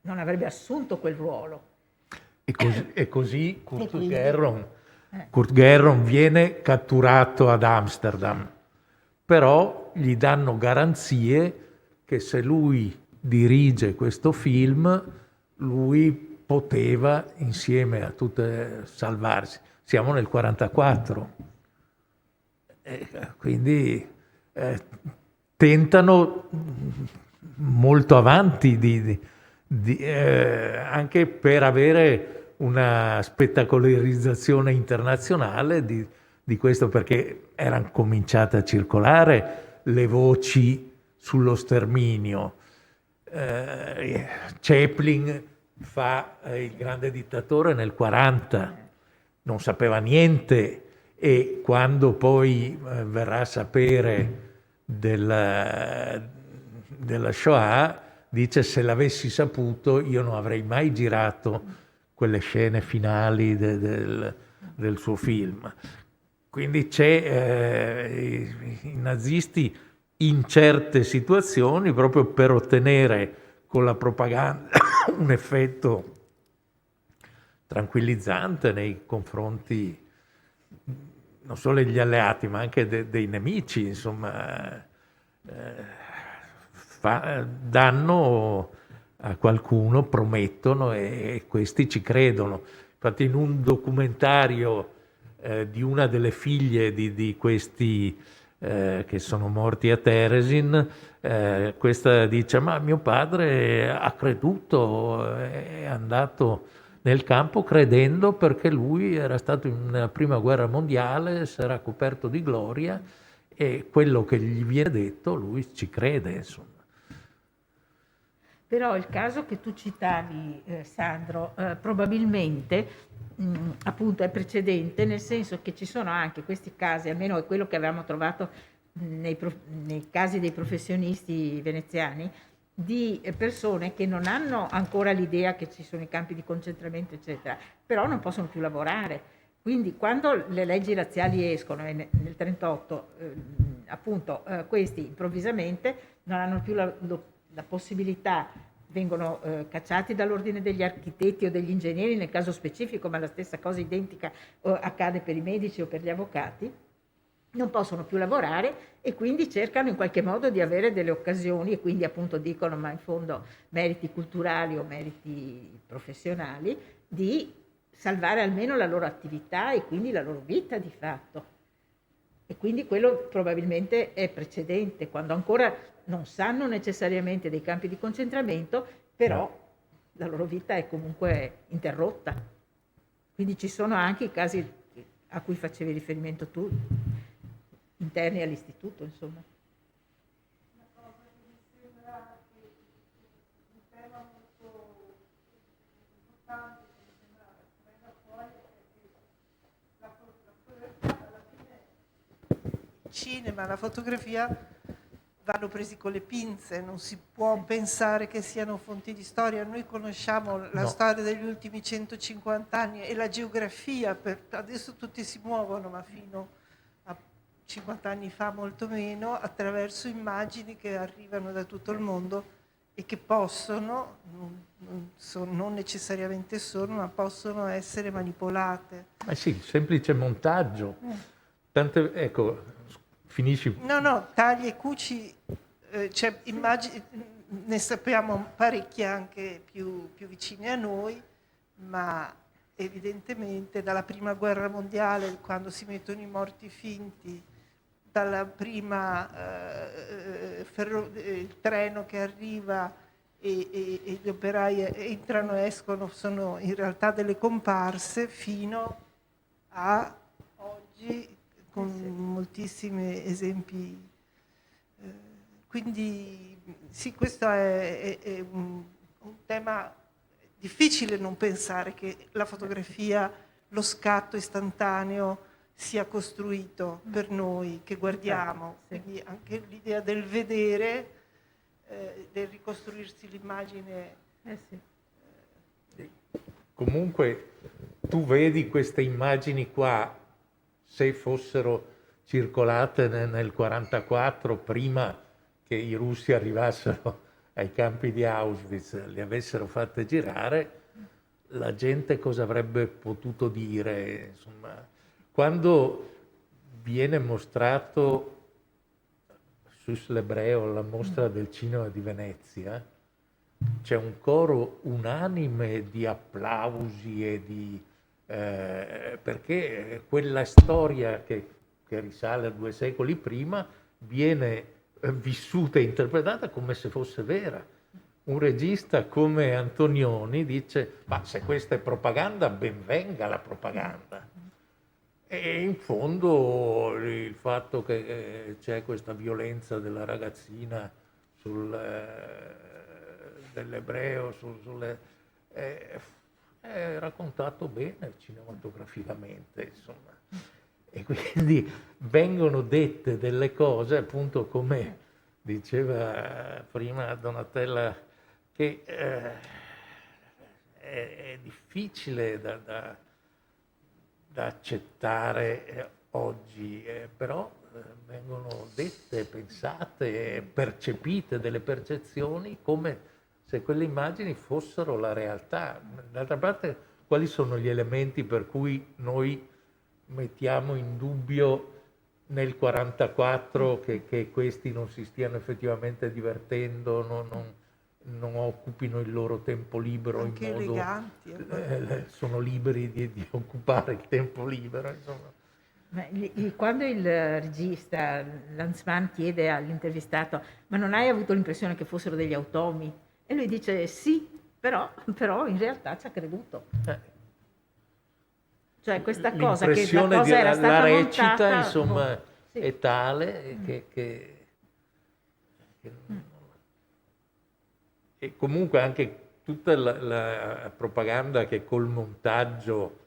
non avrebbe assunto quel ruolo. E così Kurt Gerron viene catturato ad Amsterdam, però gli danno garanzie che se lui dirige questo film, lui poteva insieme a tutte salvarsi. Siamo nel 1944, quindi tentano molto avanti anche per avere una spettacolarizzazione internazionale di questo, perché erano cominciate a circolare le voci sullo sterminio. Chaplin fa il grande dittatore nel 1940, non sapeva niente, e quando poi verrà a sapere della Shoah dice: se l'avessi saputo io non avrei mai girato quelle scene finali del suo film. Quindi i nazisti in certe situazioni, proprio per ottenere con la propaganda un effetto tranquillizzante nei confronti non solo degli alleati ma anche dei nemici, insomma, danno a qualcuno, promettono, e questi ci credono. Infatti in un documentario di una delle figlie di questi che sono morti a Terezin, questa dice: ma mio padre ha creduto, è andato nel campo credendo, perché lui era stato nella prima guerra mondiale, si era coperto di gloria, e quello che gli viene detto lui ci crede, insomma. Però il caso che tu citavi, Sandro, probabilmente appunto è precedente, nel senso che ci sono anche questi casi, almeno è quello che avevamo trovato nei casi dei professionisti veneziani, di persone che non hanno ancora l'idea che ci sono i campi di concentramento, eccetera, però non possono più lavorare. Quindi quando le leggi razziali escono, nel 1938, appunto questi improvvisamente non hanno più la possibilità, vengono cacciati dall'ordine degli architetti o degli ingegneri nel caso specifico, ma la stessa cosa identica accade per i medici o per gli avvocati, non possono più lavorare e quindi cercano in qualche modo di avere delle occasioni, e quindi appunto dicono, ma in fondo meriti culturali o meriti professionali, di salvare almeno la loro attività e quindi la loro vita di fatto. E quindi quello probabilmente è precedente, quando ancora non sanno necessariamente dei campi di concentramento, però la loro vita è comunque interrotta. Quindi ci sono anche i casi a cui facevi riferimento tu, interni all'istituto, insomma. Una cosa che mi sembra che un tema molto importante che mi sembra venga fuori è che alla fine il cinema, la fotografia vanno presi con le pinze, non si può pensare che siano fonti di storia. Noi conosciamo la storia degli ultimi 150 anni e la geografia, adesso tutti si muovono, ma fino a 50 anni fa molto meno, attraverso immagini che arrivano da tutto il mondo e che possono, non necessariamente sono, ma possono essere manipolate. Ma sì, semplice montaggio. Tante, ecco, finisci. No, tagli e cuci, ne sappiamo parecchie anche più vicine a noi, ma evidentemente dalla prima guerra mondiale, quando si mettono i morti finti, dalla prima il treno che arriva e gli operai entrano e escono, sono in realtà delle comparse, fino a oggi con moltissimi esempi. Quindi sì, questo è un tema difficile, non pensare che la fotografia, lo scatto istantaneo sia costruito per noi che guardiamo. Sì. Quindi anche l'idea del vedere, del ricostruirsi l'immagine. Sì. Comunque tu vedi queste immagini qua, se fossero circolate nel 1944, prima che i russi arrivassero ai campi di Auschwitz, li avessero fatte girare, la gente cosa avrebbe potuto dire? Insomma, quando viene mostrato Sus l'Ebreo, la mostra del cinema di Venezia, c'è un coro unanime di applausi e di perché quella storia che risale a 2 secoli prima viene vissuta e interpretata come se fosse vera. Un regista come Antonioni dice: ma se questa è propaganda, ben venga la propaganda. E in fondo il fatto che c'è questa violenza della ragazzina dell'ebreo, è raccontato bene cinematograficamente, insomma. E quindi vengono dette delle cose, appunto, come diceva prima Donatella, che è difficile da accettare oggi, però vengono dette, pensate, percepite delle percezioni come se quelle immagini fossero la realtà. D'altra parte, quali sono gli elementi per cui noi mettiamo in dubbio nel 1944 che questi non si stiano effettivamente divertendo, non occupino il loro tempo libero Anche in modo... eleganti. sono liberi di occupare il tempo libero, insomma. Quando il regista Lanzmann chiede all'intervistato: ma non hai avuto l'impressione che fossero degli automi? E lui dice: sì, però in realtà ci ha creduto. Cioè questa cosa che la cosa era stata la recita, montata, insomma, sì. è tale e comunque anche tutta la propaganda che col montaggio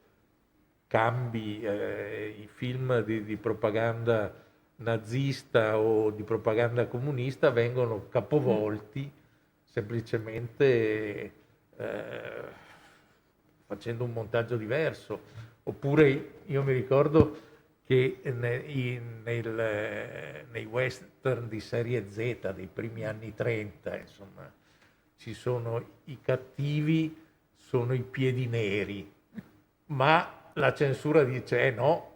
cambi i film di propaganda nazista o di propaganda comunista vengono capovolti semplicemente facendo un montaggio diverso. Oppure io mi ricordo che nei western di serie Z dei primi anni 30, insomma, ci sono i cattivi, sono i piedi neri, ma la censura dice no,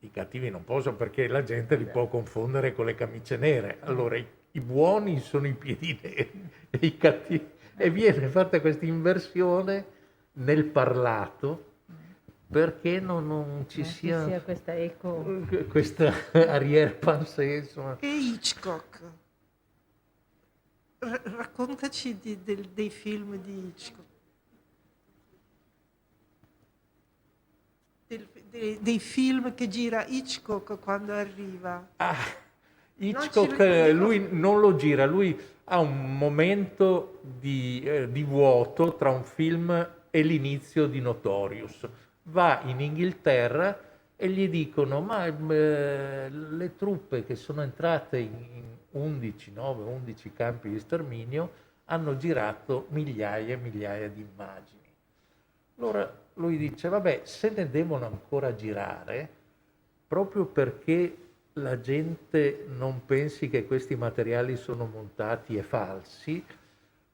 i cattivi non possono, perché la gente li può confondere con le camicie nere. Allora i buoni sono i piedi neri e i cattivi, e viene fatta questa inversione nel parlato perché non ci sia questa eco, questa arrière-pensée, insomma. E Hitchcock. Raccontaci dei film di Hitchcock. Dei film che gira Hitchcock quando arriva. Hitchcock, lui non lo gira, lui ha un momento di vuoto tra un film e l'inizio di Notorious. Va in Inghilterra e gli dicono: ma le truppe che sono entrate in 11 campi di sterminio hanno girato migliaia e migliaia di immagini. Allora lui dice: vabbè, se ne devono ancora girare, proprio perché la gente non pensi che questi materiali sono montati e falsi,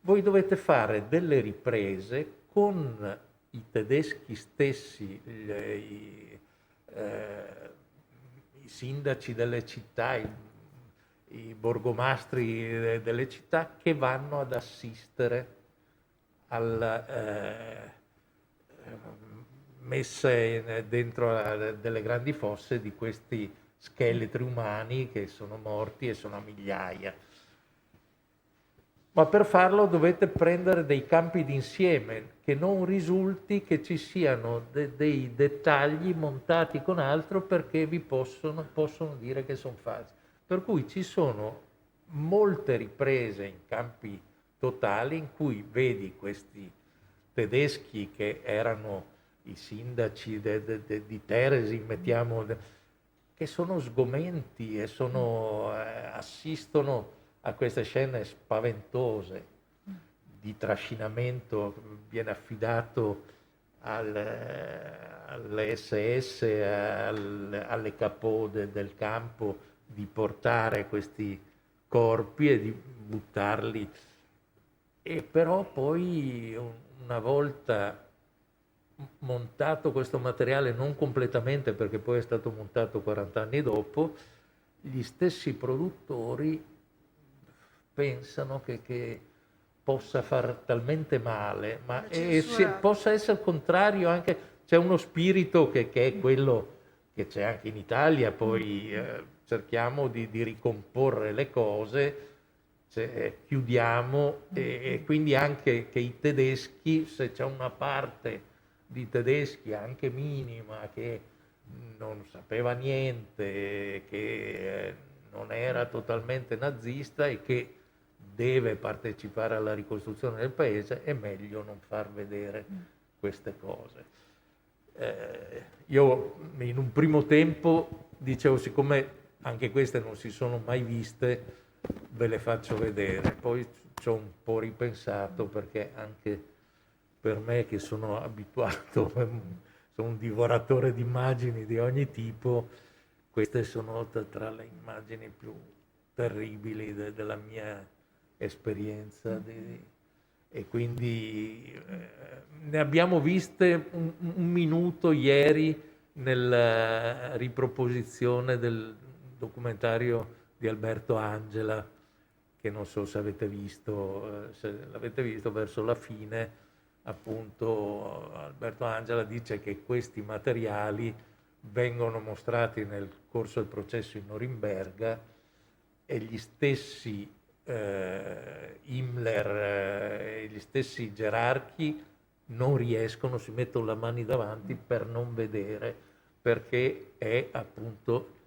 voi dovete fare delle riprese con i tedeschi stessi, i sindaci delle città, i borgomastri delle città che vanno ad assistere alla messa dentro delle grandi fosse di questi scheletri umani che sono morti e sono a migliaia. Ma per farlo dovete prendere dei campi d'insieme, che non risulti che ci siano dei dettagli montati con altro perché vi possono dire che sono falsi. Per cui ci sono molte riprese in campi totali in cui vedi questi tedeschi che erano i sindaci di Teresi, mettiamo, che sono sgomenti e assistono a queste scene spaventose di trascinamento. Viene affidato alle SS, alle capo del campo di portare questi corpi e di buttarli. E però poi, una volta montato questo materiale, non completamente perché poi è stato montato 40 anni dopo, gli stessi produttori pensano che possa far talmente male, ma possa essere il contrario anche. C'è uno spirito che è quello che c'è anche in Italia, poi cerchiamo di ricomporre le cose, chiudiamo, e quindi anche che i tedeschi, se c'è una parte di tedeschi anche minima che non sapeva niente, che non era totalmente nazista e che deve partecipare alla ricostruzione del paese, è meglio non far vedere queste cose. Io in un primo tempo dicevo, siccome anche queste non si sono mai viste, ve le faccio vedere. Poi ci ho un po' ripensato, perché anche per me, che sono abituato, sono un divoratore di immagini di ogni tipo, queste sono tra le immagini più terribili della mia esperienza. E quindi ne abbiamo viste un minuto ieri nella riproposizione del documentario di Alberto Angela, che non so se avete visto, se l'avete visto verso la fine. Appunto, Alberto Angela dice che questi materiali vengono mostrati nel corso del processo in Norimberga e gli stessi Himmler e gli stessi gerarchi non riescono, si mettono le mani davanti per non vedere, perché è appunto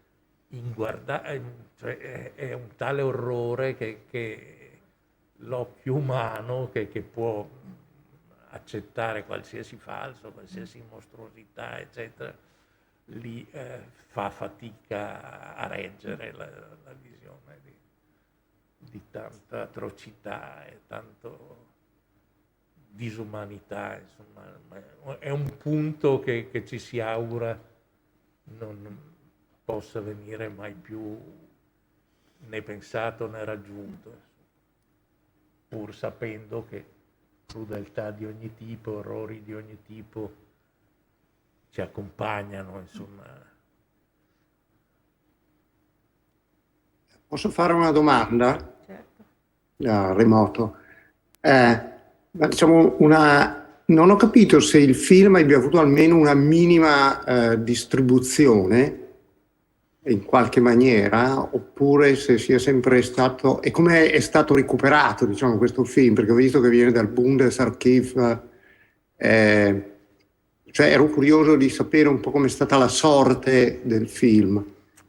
cioè è un tale orrore che l'occhio umano che può accettare qualsiasi falso, qualsiasi mostruosità, eccetera, lì fa fatica a reggere la visione di tanta atrocità e tanto disumanità. Insomma, è un punto che ci si augura non possa venire mai più né pensato né raggiunto, pur sapendo che crudeltà di ogni tipo, orrori di ogni tipo ci accompagnano, insomma. Posso fare una domanda? Certo. Remoto. Diciamo non ho capito se il film abbia avuto almeno una minima distribuzione in qualche maniera, oppure se sia sempre stato, e come è stato recuperato, diciamo, questo film, perché ho visto che viene dal Bundesarchiv, cioè ero curioso di sapere un po' come è stata la sorte del film,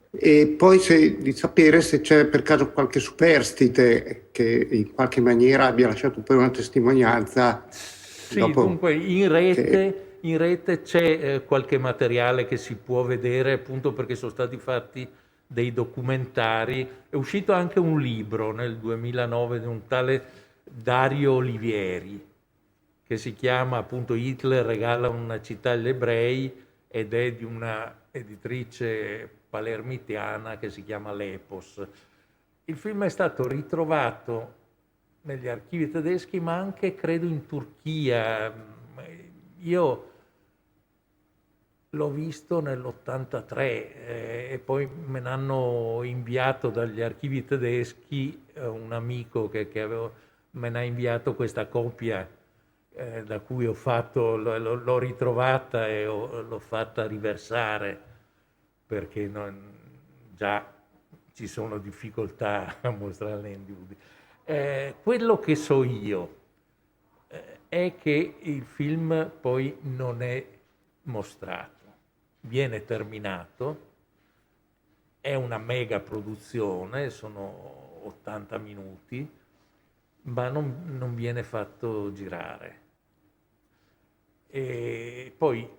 e poi di sapere se c'è per caso qualche superstite che in qualche maniera abbia lasciato poi una testimonianza. Sì, dunque in rete c'è qualche materiale che si può vedere, appunto perché sono stati fatti dei documentari. È uscito anche un libro nel 2009 di un tale Dario Olivieri, che si chiama appunto Hitler regala una città agli ebrei, ed è di una editrice palermitiana che si chiama Lepos. Il film è stato ritrovato negli archivi tedeschi, ma anche credo in Turchia. Io l'ho visto nell'83 e poi me ne hanno inviato dagli archivi tedeschi un amico che me ne ha inviato questa copia da cui ho fatto, l'ho ritrovata e l'ho fatta riversare perché già ci sono difficoltà a mostrarle in DVD. Quello che so io è che il film poi non è mostrato, viene terminato, è una mega produzione, sono 80 minuti, ma non viene fatto girare. E poi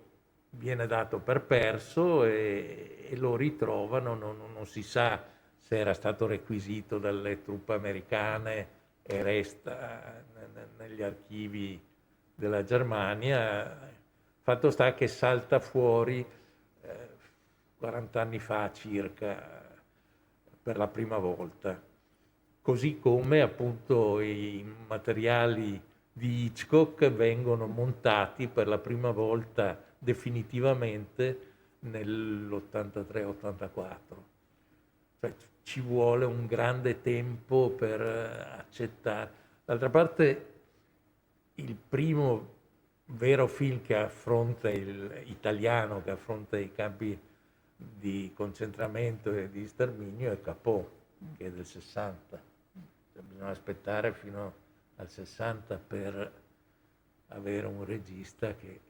viene dato per perso e lo ritrovano, non si sa se era stato requisito dalle truppe americane e resta negli archivi della Germania. Fatto sta che salta fuori 40 anni fa circa per la prima volta, così come appunto i materiali di Hitchcock vengono montati per la prima volta definitivamente nell'83-84. Cioè, ci vuole un grande tempo per accettare. D'altra parte, il primo vero film che affronta italiano, che affronta i campi di concentramento e di sterminio è Capò, che è del 60. Cioè, bisogna aspettare fino al 60 per avere un regista che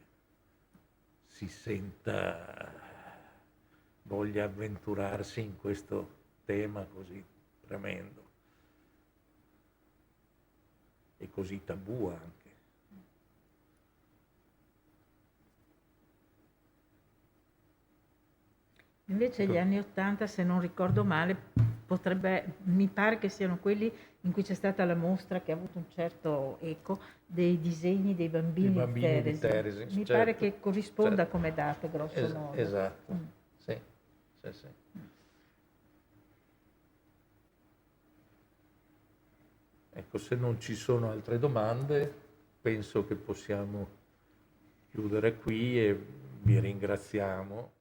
si senta, voglia avventurarsi in questo tema così tremendo e così tabù anche. Invece gli anni '80, se non ricordo male, mi pare che siano quelli in cui c'è stata la mostra che ha avuto un certo eco dei disegni dei bambini, I bambini di Teresi. Teresi, Mi certo, pare che corrisponda certo. come dato, grosso modo. Esatto, sì, sì, sì. Ecco, se non ci sono altre domande, penso che possiamo chiudere qui e vi ringraziamo.